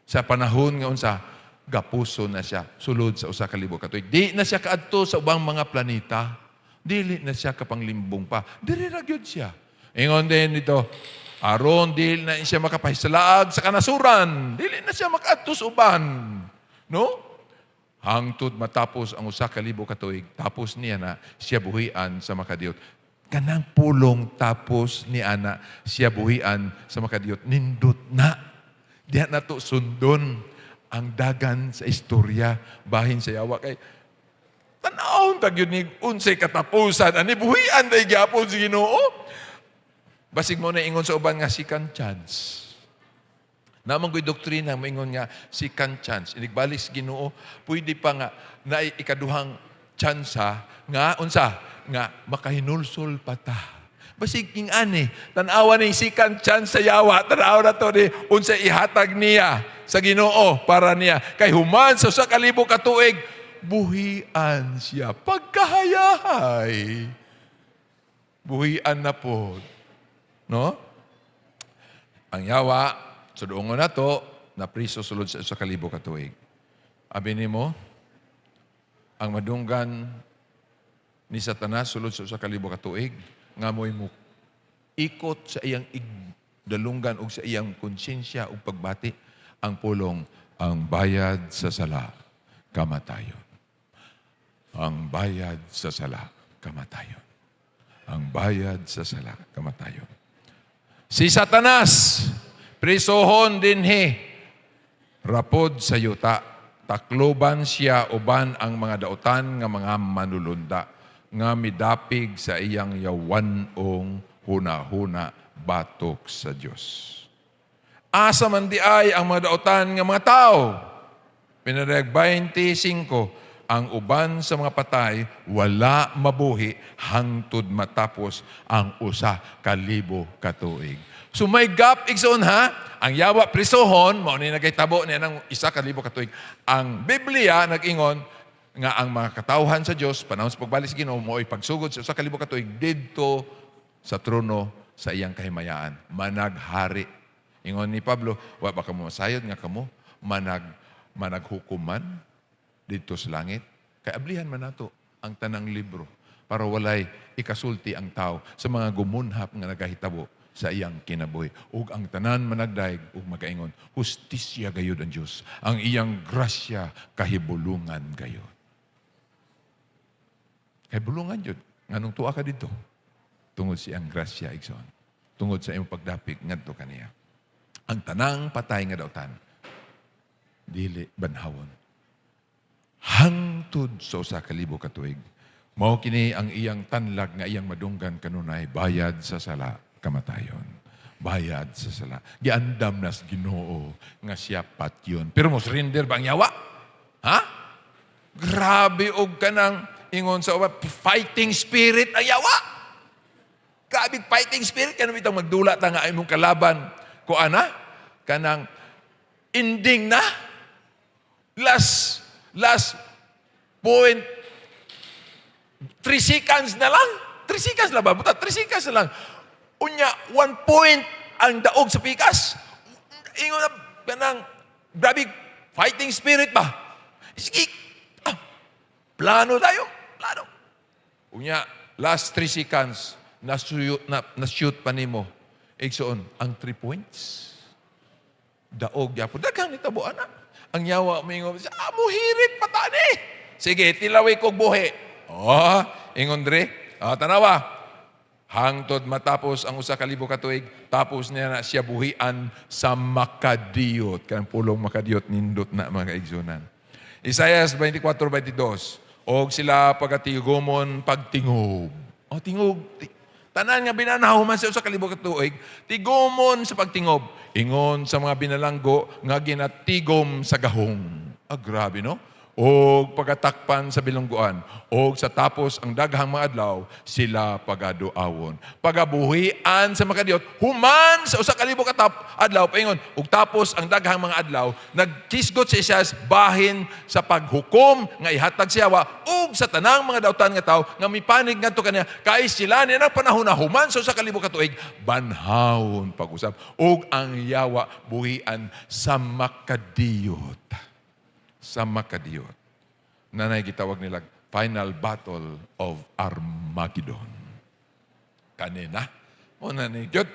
Sa panahon nga unsa, gapuso na siya, sulod sa 1,000 ka tuig. Di na siya kaadto sa ubang mga planeta. Dili na siya kapanglimbong pa. Dili ra gyud siya. Ingon din dito, aron dili na siya makapahisalaag sa kanasuran. Dili na siya makaadtos uban. No? Hangtod matapos ang usa ka libo ka tuig, tapos niya na siya buhian sa makadiyot. Kanang pulong tapos ni ana siya buhian sa makadiyot. Nindot na. Diha na to sundon ang dagan sa istorya bahin sa yawa kay tanawon tag yun ni unsay katapusan ani buhian day gyapon si Ginoo. Basig mo na ingon sa uban nga second chance. Namang ko'y doktrina, maingon nga, second chance. Inigbalik sa Ginoo, pwede pa nga na ikaduhang tsansa, nga, unsa, nga makahinulsol pa ta. Basig king ani, tanawa ni second chance sa yawa, tanawa na to ni, unsa ihatag niya sa Ginoo para niya. Kay human sa 1,000 ka tuig, buhian siya. Pagkahayahay. Buhian na po. No? Ang yawa, sudoongon na to, na priso sulod sa 1,000 ka tuig. Abi nimo, ang madunggan ni Satanas sulod sa 1,000 ka tuig, nga mo'y mo ikot sa iyang igdalunggan o sa iyang konsyensya o pagbati, ang pulong, ang bayad sa sala, kamatayon. Ang bayad sa sala, kamatayon. Ang bayad sa sala, kamatayon. Si Satanas, prisohon dinhi, rapod sa yuta, takloban siya uban ang mga dautan nga mga manulunda, nga midapig sa iyang yawanong huna-huna batok sa Diyos. Asa man di ay ang mga dautan nga mga tao. Pinareg 25, ang uban sa mga patay, wala mabuhi hangtod matapos ang 1,000 ka tuig. So may gap igsoon ha, ang yawa prisohon, mao ni nagahitabo niya ng 1,000 ka tuig. Ang Biblia nag-ingon nga ang mga katawhan sa Dios panahon sa pagbalik sa Ginoo mo'y pagsugod sa 1,000 ka tuig didto sa trono sa iyang kahimayaan, managhari. Ingon ni Pablo, wa ba kamo masayod nga kamo managhukuman didto sa langit? Kay ablihan man nato ang tanang libro para walay ikasulti ang tao sa mga gumunhap nga nagahitabo sa iyang kinabuhi. Ug ang tanan managdaig ug magaingon, hustisya gayud ang Dios. Ang iyang grasya kahibulungan gayud. Kahibulungan jud nganong tuwa ka dito. Tungod sa iyang grasya igsoon. Tungod sa iyang pagdapig ngadto kaniya. Ang tanang patay nga dautan dili banhawon. Hangtod sa 1,000 ka tuig. Mao kini ang iyang tanlag nga iyang madunggan kanunay bayad sa sala, kamatayon. Bayad sa sala. Giandam nas Ginoo nga siya patyon. Pero mo surrender ba ang yawa? Ha? Grabe og kanang ingon sa uban, fighting spirit ang yawa. Grabe fighting spirit kanang bitang magdula ta nga imong kalaban ko ana kanang ending na last point 3 seconds na lang. 3 seconds na ba? Buta 3 seconds na lang. Unya, 1 point ang daog sa pikas. Ingon na, ganang, grabe, fighting spirit ba? Sige, plano tayo. Plano. Unya, last 3 seconds, na-shoot pa nimo. Igsoon, ang 3 points. Daog, yapo. Daghang nitabo, anak. Ang yawa, mingon, muhirit pa tani. Sige, tilawi kog buhi. Oh, ingon dre. Tanawa. Hangtod matapos ang 1,000 ka tuig, tapos niya na siya buhian sa makadiyot. Kanang pulong makadiyot, nindot na mga kaigsunan. Isaias 24:22. Og sila pagatigumon pagtingob. Tingob. Tanan nga binanaw man sa 1,000 ka tuig, tigumon sa pagtingob. Ingon sa mga binalanggo nga ginatigom sa gahong. Grabe no? O pagatakpan sa bilungguan, o sa tapos ang daghang mga adlaw, sila pagaduawon. Pagabuhian sa makadiyot, human sa 1,000 ka adlaw, paingon, ug tapos ang daghang mga adlaw, nagkisgot si Isaias bahin sa paghukom nga ihatag siya ug sa tanang mga dautan nga tao nga mipanig ngadto kaniya, kay sila ni nang panahon na human sa 1,000 ka tuig, banhawon pag-usab, ug ang yawa buhian sa makadiyot. Sa makadiyot. Nanay gitawag nila final battle of Armageddon. Kanina, muna ni Jud.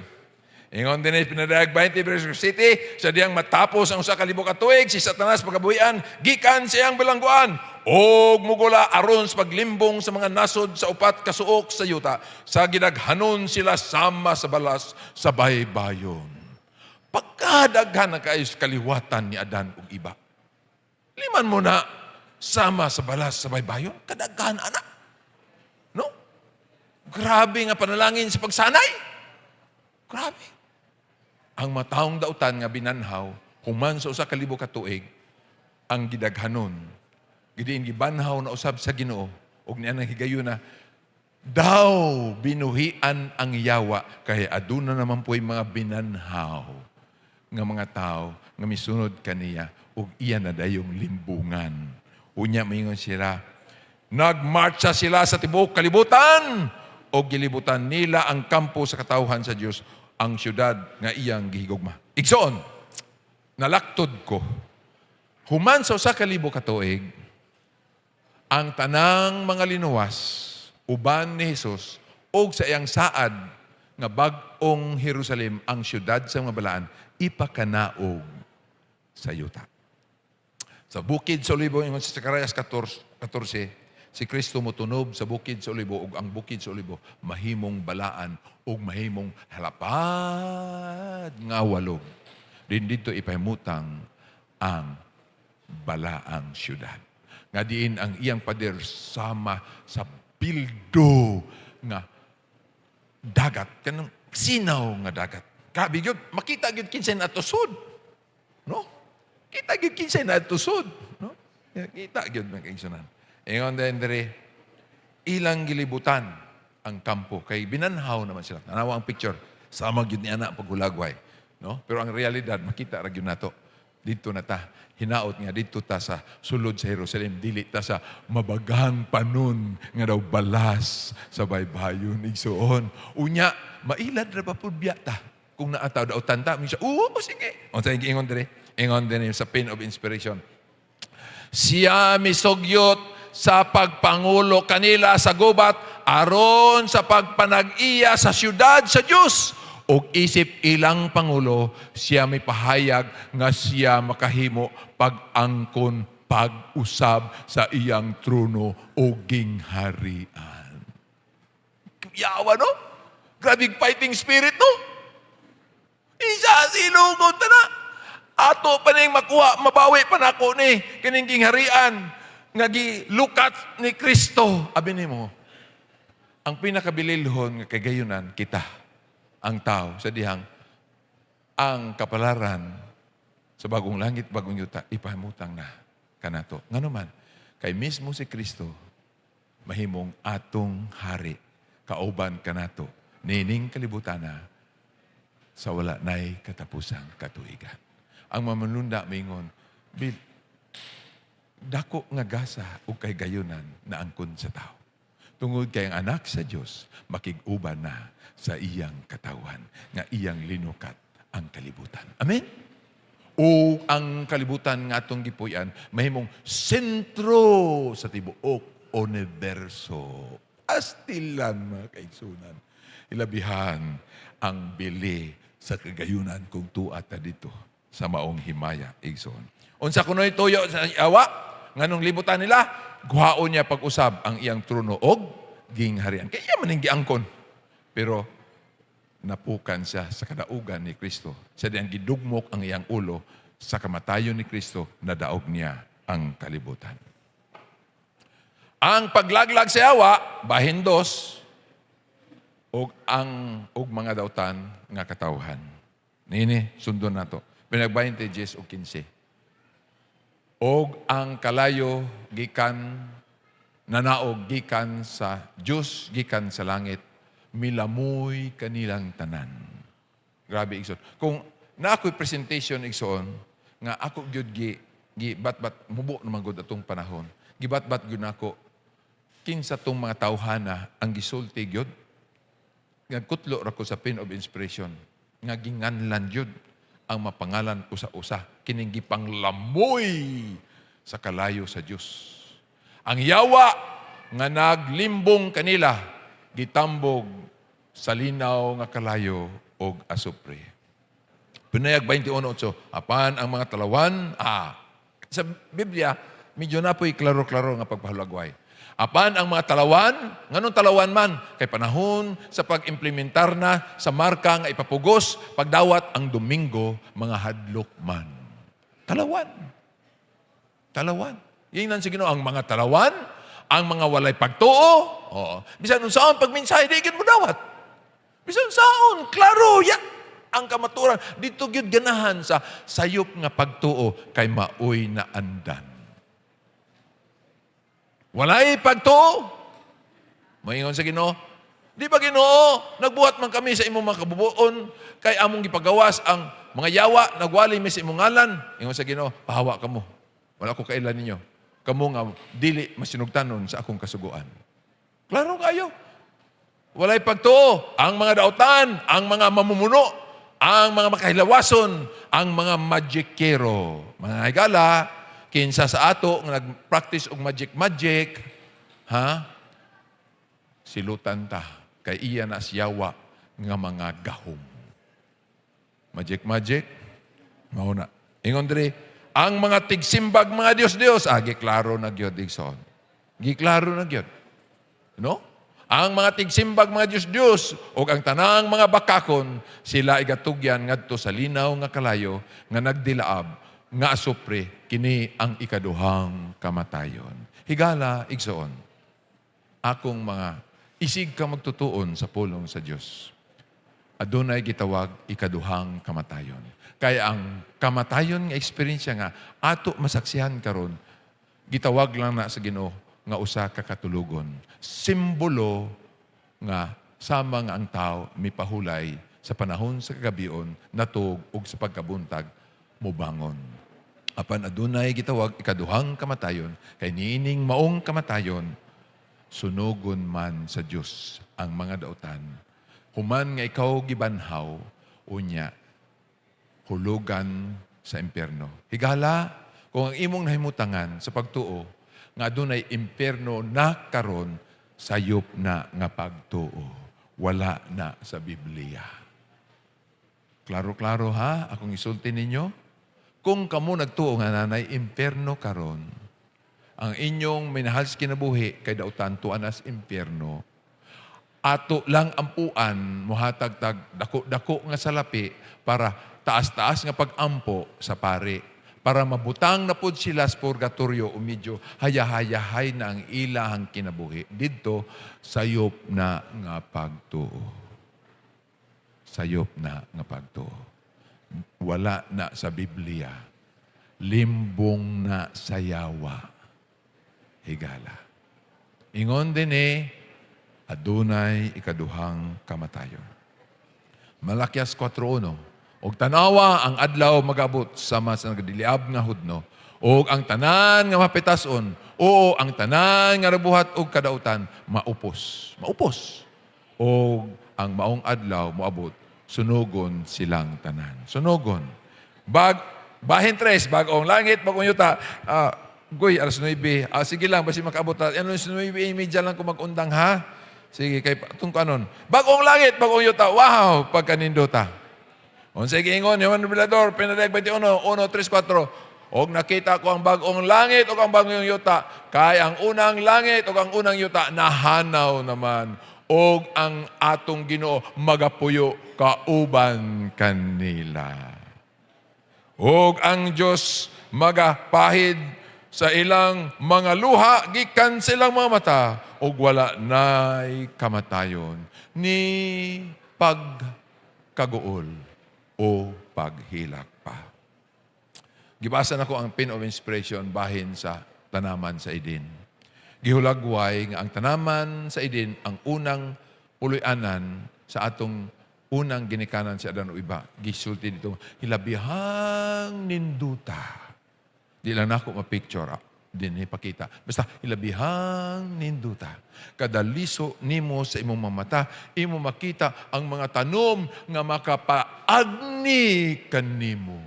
Ingon din pinadag 20 verse City, sa diyang matapos ang usa ka libo ka tuig, si Satanas pagabuhian, gikan siyang bilangguan, og mugula aron sa paglimbong sa mga nasod sa upat ka suok sa yuta, sa gidaghanon sila sama sa balas sa baybayon. Pagkadaghan na kayo sa kaliwatan ni Adan ug iba. Liman mo na sama sa balas sa baybayon, kadaghan anak. No? Grabe nga panalangin sa pagsanay. Grabe. Ang mataong dautan nga binanhaw, human sa usa ka libo ka tuig, ang gidaghanon, gidiin gibanhaw na usab sa Ginoo, ug niya nang higayon na, daw binuhian ang yawa, kaya aduna naman po'y mga binanhaw nga mga tao nga misunod kaniya, ug iya na dayong limbungan. Unya maingon sila, nagmarcha sila sa tibuok kalibutan, o gilibutan nila ang kampo sa katawhan sa Diyos, ang syudad nga iyang gihigugma. Igsoon, nalaktod ko, human sa usa ka libo ka tuig, ang tanang mga linuwas, uban ni Jesus, o sa iyang saad, nga bag-ong Jerusalem, ang syudad sa mga balaan, ipakanaog sa yuta. Sa bukid sa Olibo, ingon sa Zacarias 14, si Kristo motunob sa bukid sa Olibo, ug ang bukid sa Olibo mahimong balaan ug mahimong halapad nga walog. Din dito ipahimutang ang balaang syudad. Nga diin ang iyang pader sama sa bildo nga dagat, kanang sinaw nga dagat. Grabe gyud, makita gyud kinsay na tusod. No? Kita gyud kinsay na tusod, no? Kita gyud magkaigsunan. Ingon din diri, ilang gilibutan ang kampo kay binanhaw naman sila. Tanawa ang picture, sama gyud ni ana paghulagway, no? Pero ang realidad makita ra gyud nato. Dito na ta, hinaot nga dito ta sa sulod sa Jerusalem, dili ta sa mabagang panon nga daw balas sa baybayon igsuon. Unya, mailad ra pa pud biya ta. Kung naataw daw tanta, minsan, sige. Unsa ingon diri? Ingon din sa Pen of Inspiration. Siya misugyot sa pagpangulo kanila sa gubat aron sa pagpanag-iya sa syudad sa Dios, ug isip ilang pangulo siya may pahayag nga siya makahimo pag-angkon pag-usab sa iyang trono o gingharian. Yawa, no? Grabing fighting spirit, no? Isa silugod ta na. Ato pa ning makuha, mabawi pa nako ni kining gingharian nga gilukat ni Kristo. Abi nimo, ang pinakabililhon nga kagayunan kita, ang tao sa dihang ang kapalaran sa bagong langit, bagong yuta, ipahimutang na kanato. Ngano man, kay mismo si Kristo mahimong atong hari, kauban kanato, nining kalibutan na sa wala na'y katapusang katuigan. Ang mamanlunda mingon, dako nga gasa o kay gayunan na angkon sa tao. Tungod kay ang anak sa Diyos, makig-uban na sa iyang katawan, nga iyang linukat ang kalibutan. Amen? O ang kalibutan nga atong gipuy-an, mahimong sentro sa tibuok universo. Astilan, mga kaigsunan. Ilabihan ang bili sa kagayunan kung tuat na dito sa maong himaya, igsoon. Unsa kunoy tuyo sa awa, nganong libutan nila, guhaon niya pag-usab ang iyang trono og gingharian. Kaya man ning giangkon. Pero napukan siya sa kadaugan ni Kristo. Sa diyang gidugmok ang iyang ulo sa kamatayon ni Kristo, nadaog niya ang kalibutan. Ang paglaglag sa awa, bahin dos, og mga dautan nga katawhan. Nini, sundon nato. Pinag 20 Gs o 15. Og ang kalayo gikan nanaog gikan sa Diyos, gikan sa langit, milamoy kanilang tanan. Grabe igsoon. Kung na ako'y presentation igsoon, nga ako gyud gi bat-bat mubo naman gud atong panahon. Gibat-bat gyud nako kinsa tong mga tawhana ang gisulti gyud. Nagkutlo ra ko sa Pen of Inspiration nga ginganlan gyud ang mapangalan usa-usa kining gipanglamoy sa kalayo sa Dios. Ang yawa nga naglimbong kanila, gitambog sa linaw nga kalayo og asupre. Pinayag 21:8, apan ang mga talawan, sa Biblia, medyo na po'y klaro-klaro nga pagpahulagway. Apan ang mga talawan, nganong talawan man, kay panahon sa pag-implementar na sa marka nga ipapugos, pagdawat ang Domingo, mga hadlok man. Talawan. Talawan. Yingnan si Ginoo, ang mga talawan, ang mga walay pagtuo, bisan unsaon pagminsay, di gid mo dawat. Bisan unsaon, klaro, ang kamaturan, dito gyud ganahan sa sayop nga pagtuo kay maoy na andan. Walay pagtuo. Moingon sa Ginoo, di ba Ginoo, nagbuhat man kami sa imong mga kabubuon, kay among gipagawas ang mga yawa, nagwali mi sa imong ngalan. Ingon sa Ginoo, pahawa kamo. Wala ko kailan ninyo. Kamo nga dili masinugtanon sa akong kasuguan. Klaro kayo. Walay pagtuo, ang mga dautan, ang mga mamumuno, ang mga makahilawason, ang mga magikero. Mga higala, kinsa sa ato nga nag-practice og magic, silutan ta kay iya na siyawa nga mga gahom. Magic, mauna. Ingon diri, ang mga tigsimbag mga Dios, giklaro na gyud igsoon. Giklaro na gyud. No? Ang mga tigsimbag mga Diyos o ang tanang mga bakakon, sila igatugyan ngadto sa linaw nga kalayo, nga nagdilaab, nga asupre, kini ang ikaduhang kamatayon. Higala, igsoon, akong mga isig ka magtutuon sa pulong sa Diyos. Adunay gitawag ikaduhang kamatayon. Kaya ang kamatayon nga eksperyensya nga, ato masaksihan karon, gitawag lang na sa Ginoo, nga usa ka katulugon. Simbolo nga sama nga ang tao mipahulay sa panahon sa kagabion natug ug sa pagkabuntag mobangon. Apan adunay gitawag ikaduhang kamatayon kay niining maong kamatayon sunugon man sa Dios ang mga dautan. Human nga ikaw gibanhaw unya hulugan sa impierno. Higala kung ang imong nahimutangan sa pagtuo nga dunay impierno na karon sayop na nga pagtuo. Wala na sa Biblia. Klaro-klaro ha, akong isulti ninyo. Kung kamo nagtuo nga nanay impierno karon, ang inyong minahal sa kinabuhi kay dautan tuan as impierno, ato lang ampuan muhatag-tag dako-dako nga salapi para taas-taas nga pag-ampo sa pari. Para mabutang na pod sila sa purgatorio o medyo haya-hayahay na ang ilahang kinabuhi. Dito, sayop na nga pagtuo. Sayop na nga pagtuo. Wala na sa Biblia. Limbong na sayawa. Higala. Ingon din adunay ikaduhang kamatayon. Malakyas 4:1. Og tanawa ang adlaw magabot sama sa nagdiliab nga hudno. Og ang tanan nga mapitason, o ang tanan nga nabuhat og kadautan, maupos. Maupos. Og ang maong adlaw moabot, sunugon silang tanan. Sunugon. Bahin 3, bagong langit, bagong yuta. Goy, alas 9. Sige lang, basi makaabot. Ano yung 9:30 lang kung mag-undang ha? Sige, kay itong kanon. Bagong langit, bagong yuta. Wow, pagkanindota. Unsay giingon ni Juan Revelador, Pinadayag 21, 1:3-4. Og nakita ko ang bagong langit o ang bagong yuta. Kay ang unang langit o ang unang yuta nahanaw naman. Og ang atong Ginoo magapuyo kauban kanila. Og ang Dios magapahid sa ilang mga luha gikan silang mga mata og wala nay kamatayon ni pagkaguol o paghilak pa. Gibasa na ko ang pin of inspiration bahin sa tanaman sa Eden. Gihulagway nga ang tanaman sa Eden ang unang puloy-anan sa atong unang ginikanan si Adan o iba. Gisulti dito, hilabihang ninduta. Di lang na ako ma-picture din ipakita. Basta hilabihang ninduta. Kada liso nimo sa imong mamata, imo makita ang mga tanom nga makapaagni kanimo.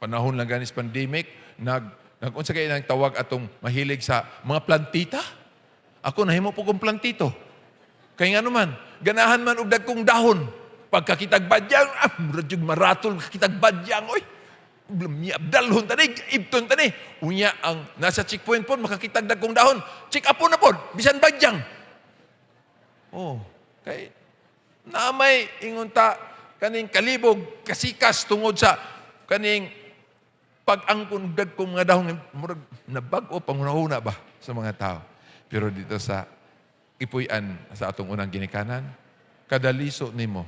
Panahon lang ganis pandemic, nag-unsa kay nang tawag atong mahilig sa mga plantita. Ako nahimo po kong plantito. Kaya nga naman, ganahan man og dagkong dahon. Pagkakitag badyang, muradyog maratol kakitag badyang, oy. Abdalhon tani, ibton tani. Unya ang nasa checkpoint po, makakitag dagkong dahon. Check up po na po, bisan badyang. Oh, kay naamay ingunta kaning kalibog kasikas tungod sa kaning pag-angkon dagkong mga dahon murag nabag-o pangunahuna ba sa mga tao. Pero dito sa ipuy-an sa atong unang ginikanan, kadaliso nimo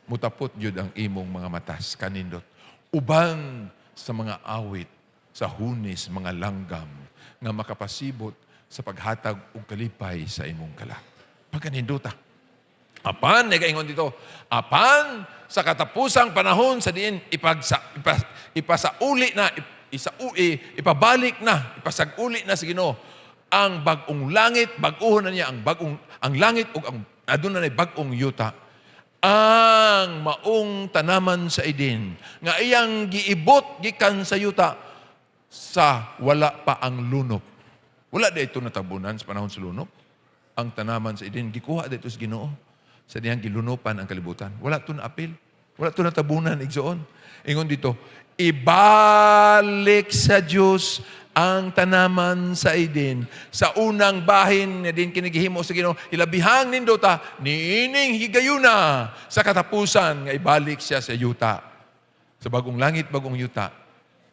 mutapot jud ang imong mga matas kanindot. Uban sa mga awit, sa hunis, mga langgam nga makapasibot sa paghatag og kalipay sa imong kalag. Pagkaninduta. Apan, nagaingon dito, apan sa katapusang panahon sa diin ipasauli na, ipabalik na, ipasaguli na sa Ginoo ang bagong langit, baguhon na niya ang langit ug ang aduna na bagong yuta, ang maong tanaman sa idin nga iyang giibot gikan sa yuta sa wala pa ang lunop. Wala dito natabunan sa panahon sa lunop. Ang tanaman sa idin gikuha dito sa Ginoo sa diyang gilunupan ang kalibutan. Wala to na apil. Wala to natabunan igsoon. Ingon dito, ibalik sa Dios ang tanaman sa idin sa unang bahin nga din kinigihimo sa Ginoo, ilabihang nindota niining higayuna sa katapusan nga ibalik siya sa yuta, sa bagong langit, bagong yuta.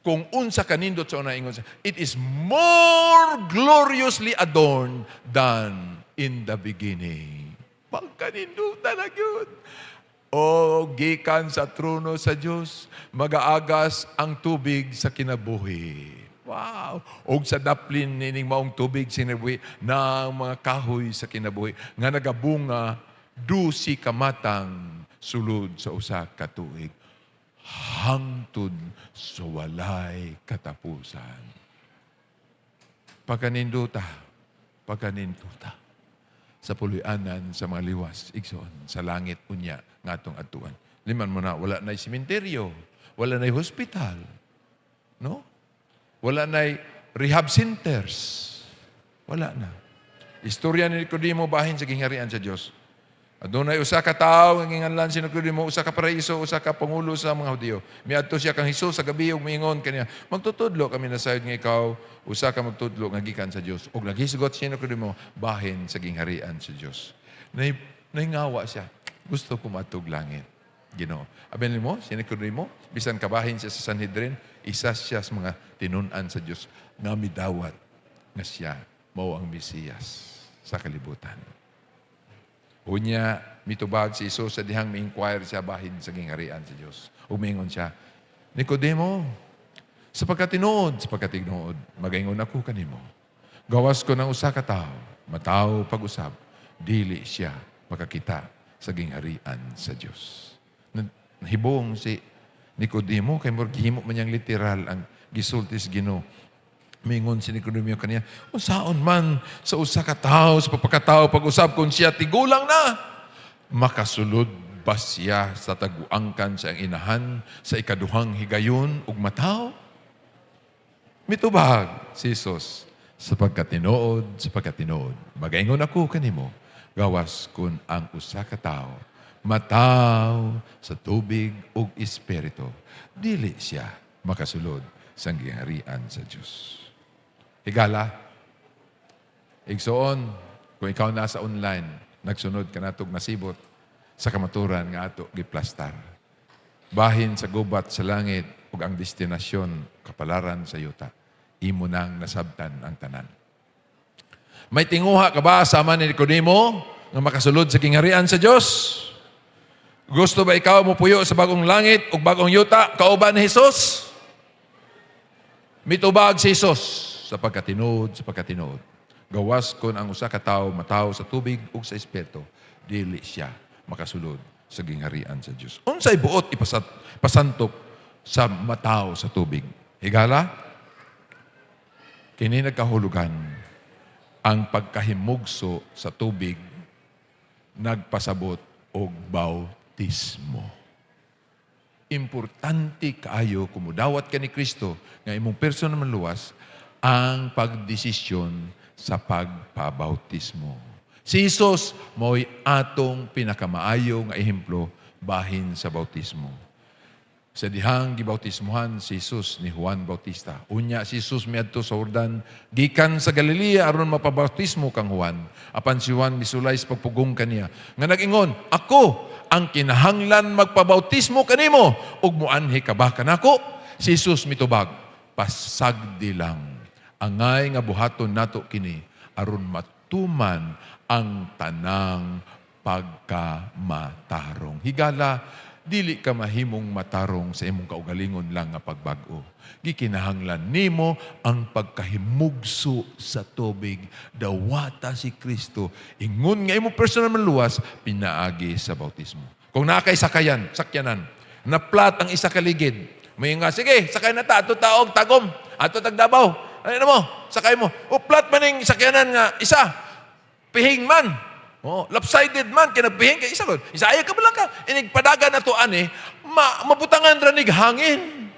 Kung unsa kanindot sa una ingon siya, it is more gloriously adorned than in the beginning. Pagkanindutan na yun. O gikan sa trono sa Diyos, magaagas ang tubig sa kinabuhi. Wow! O sa daplin nining maong tubig sinabuhi ng mga kahoy sa kinabuhi nga nagabunga 12 kamatang sulod sa usa ka tuig hangtod sa walay katapusan. Pagkaninduta sa puloy-anan sa mga liwas igsoon sa langit unya ngatong atuan. Liman mo na, wala na'y sementeryo, wala na'y hospital, no? Wala na'y rehab centers. Wala na. Istorya ni Nicodemo bahin sa gingharian sa Dios. Adunay usa ka tawo nga ginganlan si Nicodemo, usa ka paraiso, usa ka pangulo sa mga Hudiyo. Miadto siya kang Hesus sa gabi ug miingon kaniya, magtutudlo kami na sayod nga ikaw, usa ka magtudlo nga gikan sa Dios. Ug naghisgot si Nicodemo bahin sa gingharian sa Dios. Naingawa siya. Gusto ko matug langit. Ginoo. Aben mo, si Nicodemo, bisan kabahin siya sa Sanhedrin, isa siya sa mga tinun-an sa Dios nga midawat nga siya mao ang Mesiyas sa kalibutan. Unya, mitubag si Isus sa dihang mi-inquire siya bahin sa gingharian sa Dios. Umingon siya, Nicodemo, sa pagkatinuod, magaingon ako kanimo. Gawas ko ng usa ka tawo, mataw pag-usab, dili siya makakita sa gingharian sa Dios. Nahibong si Nicodemo, kay morgihimo man niyang literal ang gisultis Ginoo. Mingon si Nicodemo kaniya, unsaon man sa usa ka tawo, sa pagkatao, pag-usab kung siya tigulang na, makasulod ba siya sa taguangkan sa inahan sa ikaduhang higayon ug mataw? Mitubag si Jesus, sa pagkatinuod, magaingon ako kanimo, gawas kun ang usa ka tawo mataw sa tubig ug espiritu, dili siya makasulod sa gingharian sa Dios. Higala, igsoon, kung ikaw nasa online, nagsunod ka natog nasibot sa kamaturan nga ato giplastar. Bahin sa gubat sa langit ug ang destinasyon kapalaran sa yuta. Imo nang nasabtan ang tanan. May tinguha ka ba sama ni Nicodemo nga makasulod sa gingharian sa Dios? Gusto ba ikaw mo puyo sa bagong langit ug bagong yuta kauban ni Hesus? Mitubag si Hesus sa pagkatinuod. Gawas kon ang usa ka tawo mataw sa tubig ug sa espiritu, dili siya makasulod sa gingharian sa Dios. Unsay buot ipasantok sa mataw sa tubig? Higala, kini nagkahulugan ang pagkahimugso sa tubig nagpasabot og bautismo. Importante kaayo kung mudawat ka ni Kristo nga imong personal man luwas ang pagdesisyon sa pagpabautismo. Si Jesus mo'y atong pinakamaayo nga ehemplo bahin sa bautismo. Sa dihang gibautismohan si Jesus ni Juan Bautista. Unya si Jesus miadto sa Jordan, gikan sa Galilea aron mapabautismo kang Juan. Apan si Juan misulay sa pagpugong kaniya. Nga nag-ingon, ako ang kinahanglan magpabautismo kanimo ug muanhi ka ba kanako? Si Jesus mitubag, pasagdi lang. Angay nga buhaton nato kini aron matuman ang tanang pagkamatarong. Higala, dili ka mahimong matarong sa imong kaugalingon lang nga pagbag-o. Gikinahanglan nimo ang pagkahimugso sa tubig. Dawata si Kristo. Ingon nga imong personal maluwas, pinaagi sa bautismo. Kung nakay sakyanan, naplat ang isa kaligid. May nga, sige, sakay na ta, ato taog, tagom, ato tagdabaw. Ano mo, sakay mo. O plat man yung sakyanan nga, isa, pihing man. Oh, lopsided man, kinagpihing kay isa ko. Isaya ka ba lang ka? Inigpadagan na to, mabutangan ranig hangin.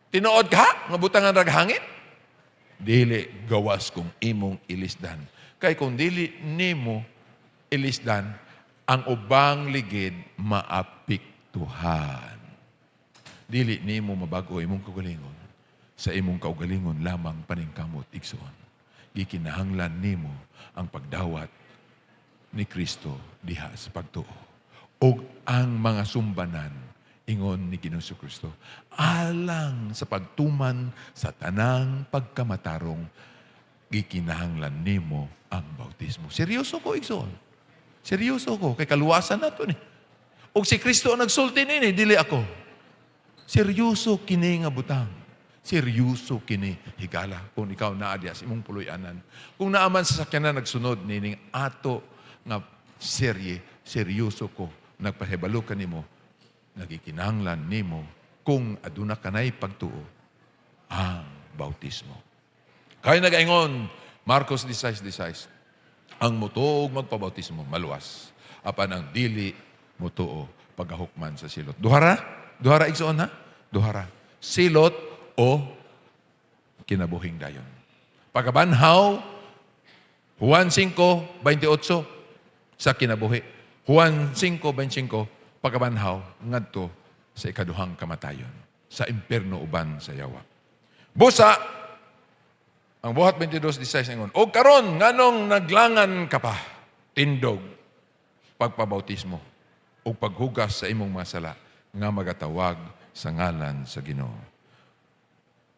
Tinuod ka? Mabutangan rag hangin? Dili gawas kung imong ilisdan. Kay kung dili nimo ilisdan, ang ubang ligid maapiktuhan. Dili nimo mabago imong kaugalingon. Sa imong kaugalingon lamang paningkamot igsoon. Gikinahanglan nimo ang pagdawat ni Kristo diha sa pagtuo. O ang mga sumbanan, ingon ni Ginoong Kristo, alang sa pagtuman sa tanang pagkamatarong, gikinahanglan nimo ang bautismo. Seryoso ko, igsoon. Seryoso ko. Kay kaluwasan na ito ni. O si Kristo ang nagsulti nini, dili ako. Seryoso kini nga butang. Seryoso kini higala. Kung ikaw naadya sa imong puloy-anan. Kung naaman sa sakyanan nagsunod nining ato nga seryoso ko, nagpahibalo ka nimo, nagikinahanglan nimo, kung aduna kanay pagtuo, ang bautismo. Kaya nagaingon, Marcos 16:16, ang mutuog magpabautismo, maluwas. Apan ang dili mutuo, paghahukman sa silot. Duhara igsoon ha? Duhara. Silot o kinabuhing dayon. Pagkabanhaw, Juan 5:28, sa kinabuhi. Juan 5:25, pagkabanhaw, ngadto sa ikaduhang kamatayon, sa impierno uban sa yawa. Busa, ang buhat 22:16 ingon, o karon nganong naglangan ka pa, tindog, pagpabautismo, o paghugas sa imong mga sala, nga magatawag sa ngalan sa Ginoo.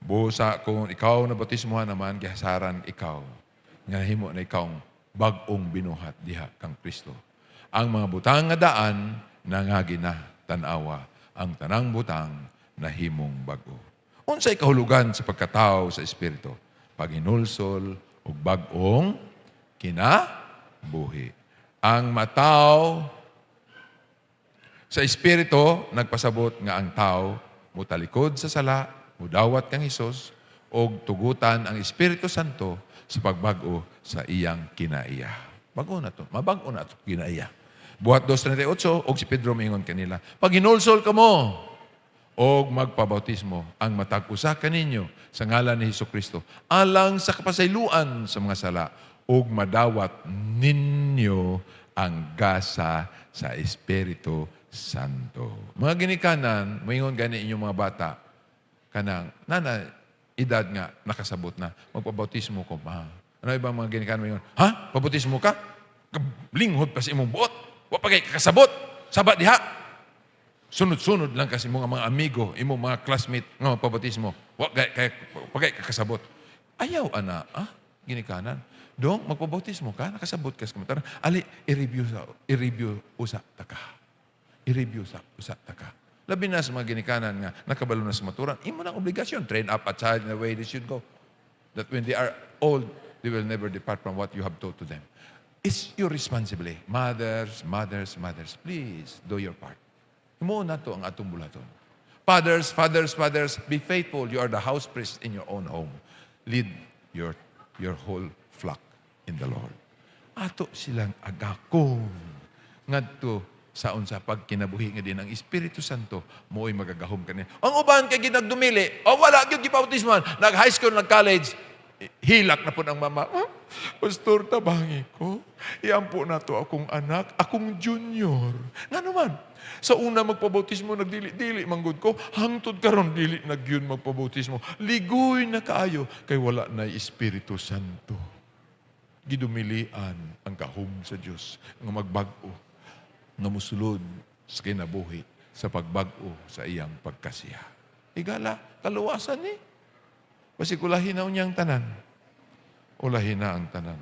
Busa, kung ikaw na bautismohan naman, gihasaran ikaw, nga himo na ikaw bag-ong binuhat diha kang Kristo. Ang mga butang nga daan nangagi na tanawa, ang tanang butang nahimong bag-o. Unsay kahulugan sa pagkatao sa Espiritu? Paghinulsol ug bag-ong kinabuhi. Ang matao sa Espiritu nagpasabot nga ang tao mutalikod sa sala, mudawat kang Hesus, og tugutan ang Espiritu Santo sa pagbag-o sa iyang kinaiya. Bago na to. Mabago na to kinaiya. Buhat 2:38, og si Pedro mingon kanila, pag hinulsol ka mo, og magpabautismo, ang matag usa kaninyo sa ngalan ni Hesukristo, alang sa kapasayloan sa mga sala, og madawat ninyo ang gasa sa Espiritu Santo. Mga ginikanan, mingon gani inyong mga bata, kanang, nana, edad nga, nakasabot na, magpabautismo ko pa. Ano ibang mga ginikanan mo yun? Ha? Pabautismo ka? Linghod pa sa imong buot. Wa pa kay kakasabot. Sabat diha. Sunod-sunod lang kasi mga amigo, imong mga classmate nga magpabautismo. Wa kay kakasabot. Ayaw, ana. Ginikanan. Dong, magpabautismo ka, nakasabot ka sa kamataran. Ali, i-review usa taka. I-review usa taka. Labi na sa mga ginikanan nga, nakabalo na sa maturan, imo ng obligasyon, train up a child in the way they should go. That when they are old, they will never depart from what you have taught to them. It's your responsibility. Mothers, please do your part. Imo na to ang atong bulaton. Fathers, be faithful. You are the house priest in your own home. Lead your whole flock in the Lord. Ato silang agakon. Ngadto saon sa pagkinabuhi nga din ang Espiritu Santo mo'y magagahom kanina. Ang uban kay ginagdumili, wala gyud gibautismohan, nag-high school, nag-college, hilak na po ng mama. Pastor, tabangi ko. Iampo na to akong anak, akong junior. Nga naman, sa una magpabautismo, nagdili-dili manggod ko, hangtod karon dili nagyun magpabautismo. Ligoy na kaayo, kay wala na Espiritu Santo. Gidumilian ang kahum sa Diyos nga magbago, nga musulod sa kinabuhi, sa pagbago sa iyang pagkasiya. Higala, kaluwasan ni. Pasikulahin na niyang tanan. Ulahin na ang tanan.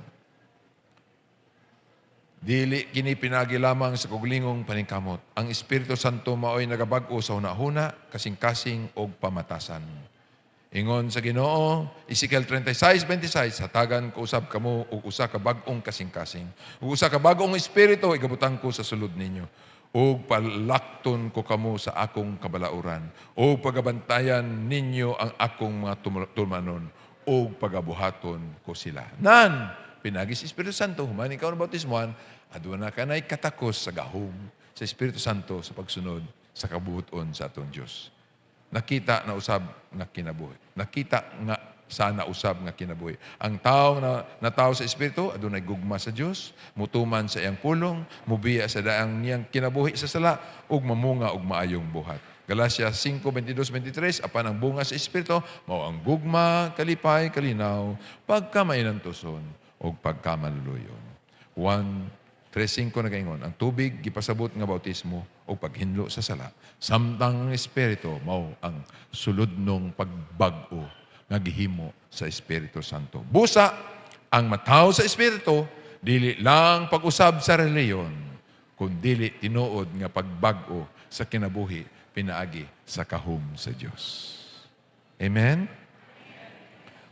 Dili kini pinagi lamang sa kuglingong paningkamot. Ang Espiritu Santo maoy nagabag-o sa hunahuna, kasing-kasing og pamatasan. Ingon sa Ginoo, Ezekiel 36:26, hatagan ko usab kamo og usa ka bag-ong kasing-kasing. Ug usa ka bag-ong espiritu igabutang ko sa sulod ninyo. Ug palakton ko kamo sa akong kabalauran. Ug pagabantayan ninyo ang akong mga tumanon. Ug pagabuhaton ko sila. Nan, pinagi si Espiritu Santo, human ikaw na bautismuhan, aduna ka na'y katakos sa gahom sa Espiritu Santo sa pagsunod sa kabuhaton sa atong Diyos. Nakita na usab nga kinabuhi. Nakita nga sana usab nga kinabuhi. Ang tao na natao sa Espiritu, adunay gugma sa Dios, mutuman sa iyang pulong, mubiya sa daang niyang kinabuhi sa sala, ug mamunga og maayong buhat. Galacia 5:22-23, apan ang bunga sa Espiritu, mao ang gugma, kalipay, kalinaw, pagkamainang tuson, ug pagkamaluluyon. 1:3-5 nagaingon, ang tubig gipasabot nga bautismo o paghinlo sa sala. Samtang ang Espiritu mao ang suludnong pagbag-o nga gihimo sa Espiritu Santo. Busa ang mataw sa Espiritu dili lang pag-usab sa reliyon, kundi tinuod nga pagbag-o sa kinabuhi pinaagi sa kahum sa Dios. Amen.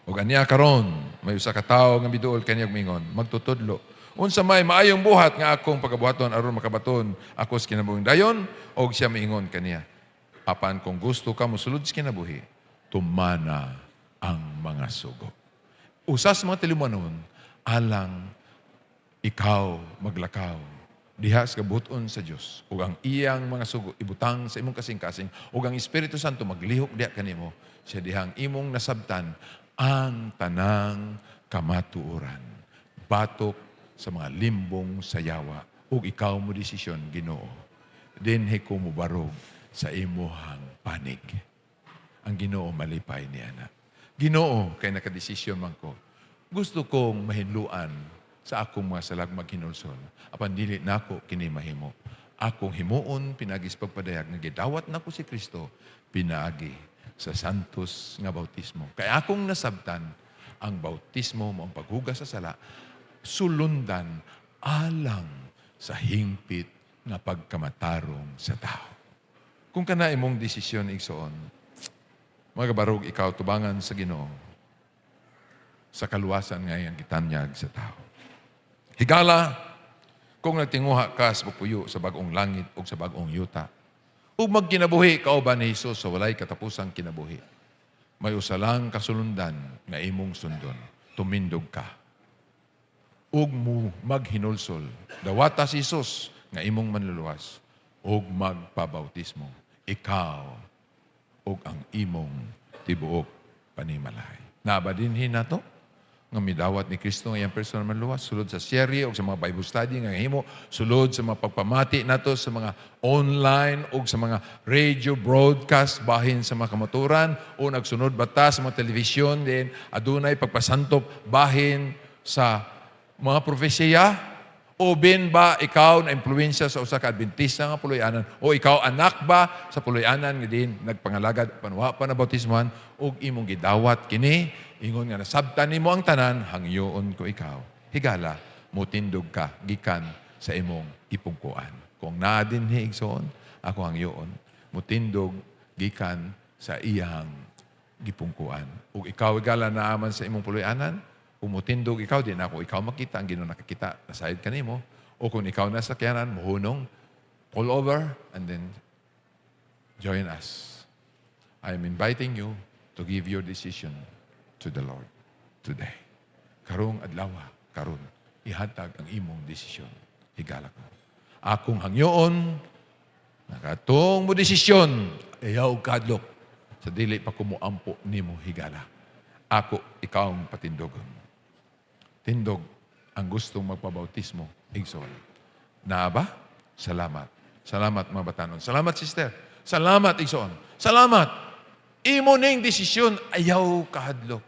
Ug aniya karon may usa ka tawo nga miduol kaniya mingon, magtutudlo. Unsa may maayong buhat nga akong pagabuhaton aron makabaton ako sa kinabuhing dayon, og siya miingon kaniya, apan kung gusto ka mosulod sa kinabuhi, tumana ang mga sugo. Usas mga tilimanon, alang ikaw maglakaw diha sa kabuton sa Dios ug ang iyang mga sugo ibutang sa imong kasing-kasing ug ang Espiritu Santo maglihok diha kanimo, siya dihang imong nasabtan ang tanang kamatuoran. Batok sa mga limbong sayawa ug ikaw mo desisyon Ginoo dinhi ko mobarog sa imuhang panig. Ang Ginoo malipay ni ana. Ginoo kay nakadesisyon man ko, gusto kong mahinluan sa akong mga salag maghinulsol apan dili nako kini mahimo. Akong himuon pinagi sa pagpadayag nga gidawat nako si Kristo pinaagi sa santos nga bautismo. Kay akong nasabtan ang bautismo mo ang paghugas sa sala sulundan alang sa hingpit nga pagkamatarong sa tao. Kung kana imong desisyon igsoon, magabarog ikaw tubangan sa Ginoo sa kaluwasan nga iyang gitanyag sa tao. Higala, kung nagtinguha ka sa pupuyo sa bagong langit o sa bagong yuta, ug magkinabuhi kauban ni Hesus sa walay katapusang kinabuhi, may usa lang kasulundan nga imong sundon, tumindog ka ug mo maghinulsol. Dawata si Jesus nga imong manluluwas ug magpabautismo. Ikaw ug ang imong tibuok panimalay. Nabadinhin nato nga midawat ni Kristo nga iyang personal manluwas sulod sa serye o sa mga Bible study nga himo, sulod sa mga pagpamati nato sa mga online o sa mga radio broadcast bahin sa mga kamaturan o nagsunod bata sa mga telebisyon din adunay pagpasantop bahin sa mga profesiya, o bin ba ikaw na impluensya sa usa ka Adventista nga puloy-anan, o ikaw anak ba sa puloy-anan nga din nagpangalagad panwa pa na bautismuhan, o imong gidawat kini, ingon nga nasabtan nimo ang tanan, hangyoon ko ikaw. Higala, mutindog ka, gikan sa imong ipungkuan. Kung naa dinhi igsoon, ako hangyoon, mutindog, gikan sa iyang gipungkuan. O ikaw higala naaman sa imong puloy-anan, umutindog ikaw din ako, ikaw makita, ang Ginoo nakakita, nasayad ka nimo. O kung ikaw nasa sakyanan, muhunong, pull over, and then join us. I am inviting you to give your decision to the Lord today. Karong adlawa, karon ihatag ang imong desisyon. Higala ko. Akong hangyoon, nakatong mo desisyon, ayaw kadlok, sa dili pa kumuampo nimo higala. ako ikaw ang patindogon. Tindog ang gustong magpabautismo, igsoon. Na ba? Salamat. Salamat mga batanon. Salamat sister. Salamat igsoon. Salamat. Imo ning desisyon ayaw kahadlok.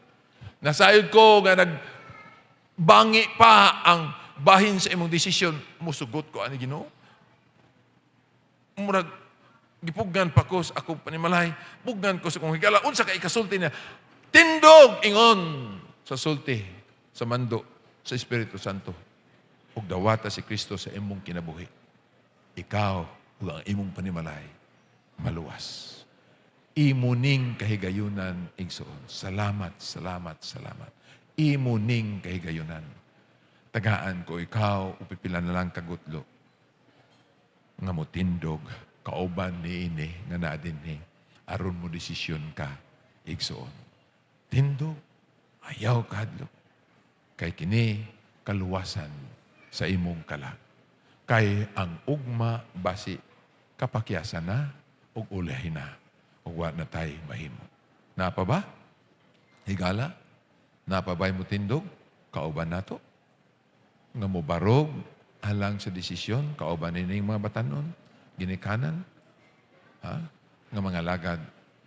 Nasayod ko nga nagbangi pa ang bahin sa imong desisyon. Musugot ko ani Ginoo. Murag gipugnan pa ko sa akong panimalay. Pugnan ko sa akong higala. Unsa ka ikasulti niya. Tindog ingon sa sulti, sa mando, sa Espiritu Santo. Ug dawata si Kristo sa imong kinabuhi. Ikaw ug ang imong panimalay maluwas. Imuning kahigayunan igsoon. Salamat, salamat, salamat. Imuning kahigayunan. Tagaan ko ikaw upipila na lang kagutlo. Nga mo tindog, kauban ni ini, nga na din ni, aron mo desisyon ka, igsoon. Tindog, ayaw kahadlok. Kay kini kaluwasan sa imong kalag. Kay ang ugma basi kapakyasan na ug ulahin na. Ug wa na tay mahimo. Napa ba? Higala? Napa ba'y mo tindog? Kauban nato? Nga mo barog alang sa desisyon, kauban nining mga batanon, ginikanan, ha? Nga mga lagad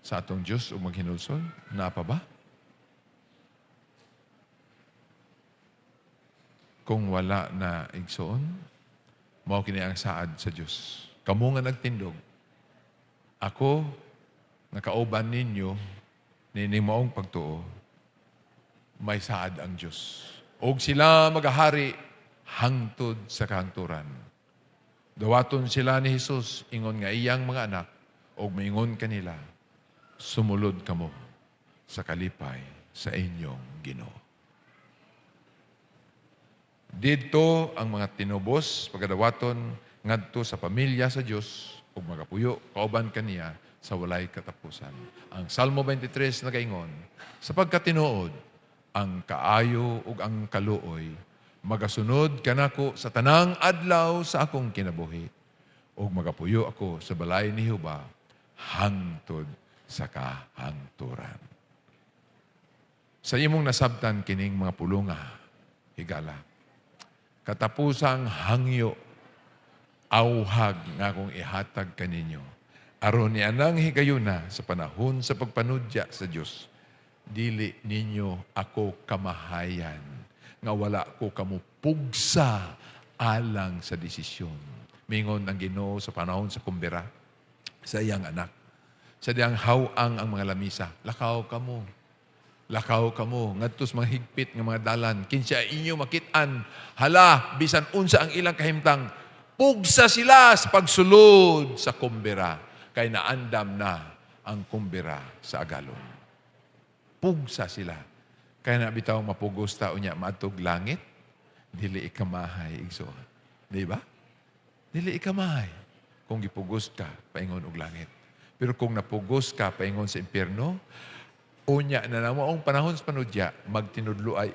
sa atong Diyos o maghinulsol, napa ba? Kung wala na igsoon, mao kini ang saad sa Diyos. Kamo nga nagtindog, ako, nakauban ninyo, nining maong pagtuo, may saad ang Diyos. Og sila magahari hangtod sa kahangturan. Dawaton sila ni Jesus, ingon nga iyang mga anak, og maingon kanila, sumulod kamo sa kalipay sa inyong Ginoo. Dito ang mga tinubos, pagadawaton, ngadto sa pamilya sa Diyos, ug magapuyo, kauban kaniya, sa walay katapusan. Ang Salmo 23 nagaingon, sapagkat tinuod, ang kaayo ug ang kaluoy, magasunod kanako sa tanang adlaw sa akong kinabuhi, ug magapuyo ako sa balay ni Jehova, hangtod sa kahangturan. Sa imong nasabtan kining mga pulunga, higala, katapusang hangyo, auhag nga akong ihatag kaninyo, aron ni anang higayuna sa panahon sa pagpanudya sa Diyos, dili ninyo ako kamahayan, nga wala ko kamupugsa alang sa desisyon. Mingon ang Ginoo sa panahon sa kumbira, sa iyang anak. Sa diyang hawang ang mga lamisa, lakaw kamo. Lakaw kamo, ngadtos mga higpit ng mga dalan, kinsya inyo makitaan, hala, bisan unsa ang ilang kahimtang, pugsa sila sa pagsulod sa kumbira, kay naandam na ang kumbira sa agalon. Pugsa sila. Kaya na bitaw mapugos tao niya, maatog langit, dili ikamahay, igsoon. Di ba? Dili ikamahay. Kung gipugos ka, paingon og langit. Pero kung napugos ka, paingon sa impyerno, unya na naman ang panahon sa panudya, magtinudlo ay,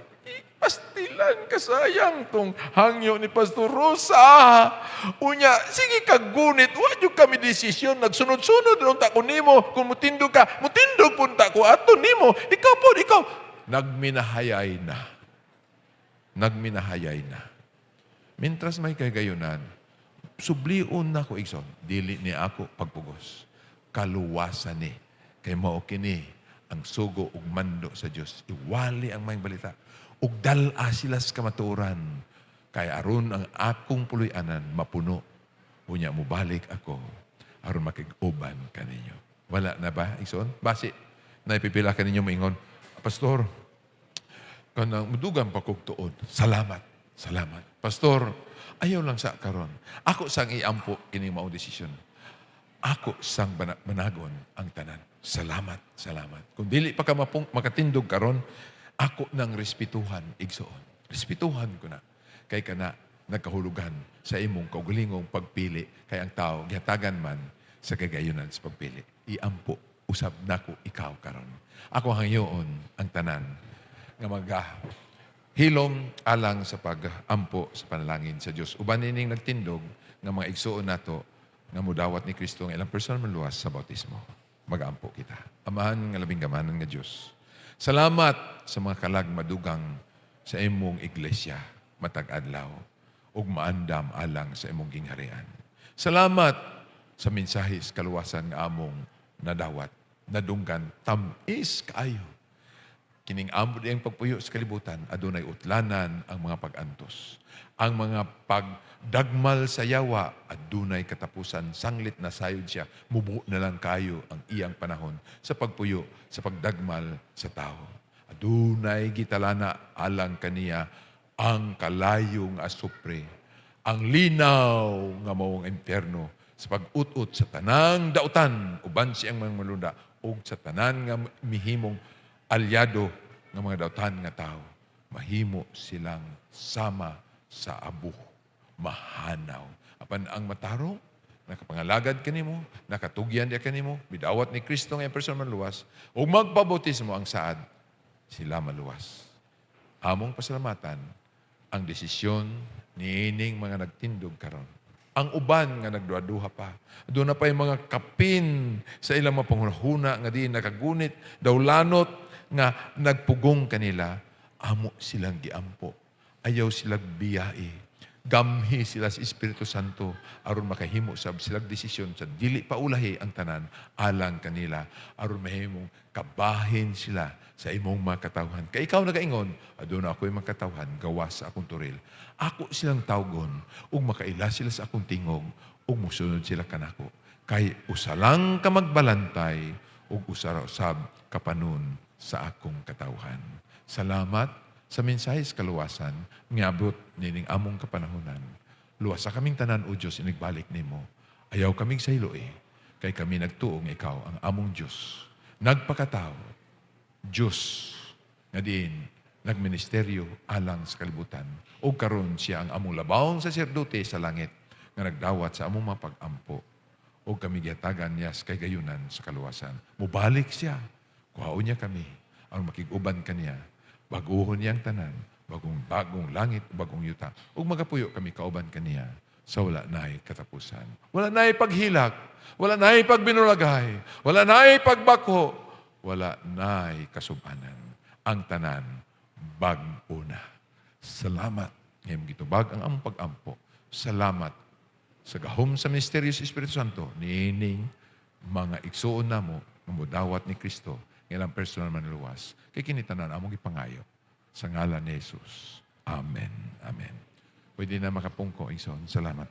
pastilan kasayang tong hangyo ni Pastor Rosa. Unya, sige kagunit, wad yung kami desisyon, nagsunod-sunod nung tako nimo, kung mutindog ka, mutindog punta ko, ato nimo, ikaw po, ikaw. Nagminahayay na. Nagminahayay na. Mintras may kagayunan, subliun na ko, igsoon, dili ni ako pagpugos. Kaluwasan ni, kay mao kini, ang sugo ug mando sa Dios, iwali ang mayong balita ug dal-a sila sa kamatuoran kay aron ang akong puloy-anan mapuno unya mo balik ako aron makig-uban kaninyo. Wala na ba igsoon? Basi na ipipila kaninyo moingon, Pastor, kanang mudugan pa kog tuod. Salamat. Salamat. Pastor, ayaw lang sa karon. Ako sang iampo kining maong desisyon. Ako sang managon ang tanan. Salamat, salamat. Kung dili pa ka makatindog karon, ako nang respetuhan, igsoon. Respetuhan ko na. Kay kana nagkahulugan sa imong kaugalingong pagpili. Kay ang tao, gihatagan man sa kagayunan sa pagpili. Iampo, usab nako ikaw karon. Ako hangyoon ang tanan nga hilom alang sa pag-ampo sa panalangin sa Dios. Uban nining nagtindog nga mga igsuon nato nga mudawat ni Kristo ang ilang personal maluwas sa bautismo. Mag-ampo kita. Amahan nga labing gamanan nga Diyos. Salamat sa mga kalag madugang sa imong iglesia matag adlaw ug maandam alang sa imong gingharian. Salamat sa mensahe sa kaluwasan nga among nadawat, nadunggan, tamis kaayo. Kining amo diyang pagpuyo sa kalibutan, adunay utlanan ang mga pag-antos. Ang mga pagdagmal sa yawa, adunay katapusan, sanglit na sayod siya, mubo na lang kayo ang iyang panahon sa pagpuyo, sa pagdagmal sa tao. Adunay gitalana alang kaniya ang kalayong asupre, ang linaw nga maong impyerno sa pag-ut-ut sa tanang dautan, uban siyang mga malunda, ug sa tanan nga mihimong alyado ng mga dautan nga tao, mahimo silang sama sa abo, mahanaw. Apan ang matarong, nakapangalagad kanimo, nakatugyan diya kanimo, bidawat ni Kristo nga person maluwas, ug magpabautismo ang saad, sila maluwas. Among pasalamatan ang desisyon niining mga nagtindog karon. Ang uban nga nagduha-duha pa. Doon na pa yung mga kapin sa ilang mga panghuna nga di nakagunit, dawlanot nga nagpugong kanila, amo silang giampo. Ayaw silang biyai. Gamhi sila sa Espiritu Santo aron makahimo sab silang desisyon sa dili paulahi ang tanan alang kanila aron mahimong kabahin sila sa imong mga katawhan. Kay ikaw nagaingon, aduna ako'y makatawhan gawas sa akong turil. Ako silang tawgon ug makaila sila sa akong tingog ug musunod sila kanako. Kay usa lang ka magbalantay ug usa usab kapanon sa akong katawhan. Salamat sa mensahe sa kaluwasan, ngabot nining among kapanahunan. Luwas sa kaming tanan, O Diyos, inigbalik nimo. Ayaw kaming saylo kay kami nagtuong ikaw ang among Diyos. Nagpakatao, Diyos, nga din, nagministeryo alang sa kalibutan. O karon siya ang among labawong saserdote sa langit, nga nagdawat sa among mapag-ampo. O kami gihatagan niya sa kagayunan sa kaluwasan. Mubalik siya, kuhaon niya kami, ang makiguban kaniya, baguhon niyang tanan, bagong langit, bagong yuta. Ug magapuyo kami kauban kaniya sa wala na'y katapusan. Wala na'y paghilak, wala na'y pagbinulagay, wala na'y pagbako, wala na'y kasubanan. Ang tanan, bag-o na. Salamat ngayong gitubag ang among pag-ampo. Salamat sa gahom sa misteryo sa Espiritu Santo, niining mga igsuon namo, mamudawat ni Kristo, ilang personal manluwas. Kay kinitanan among ipangayo sa ngalan ni Jesus. Amen. Amen. Pwede na makapungko, Ison. Salamat.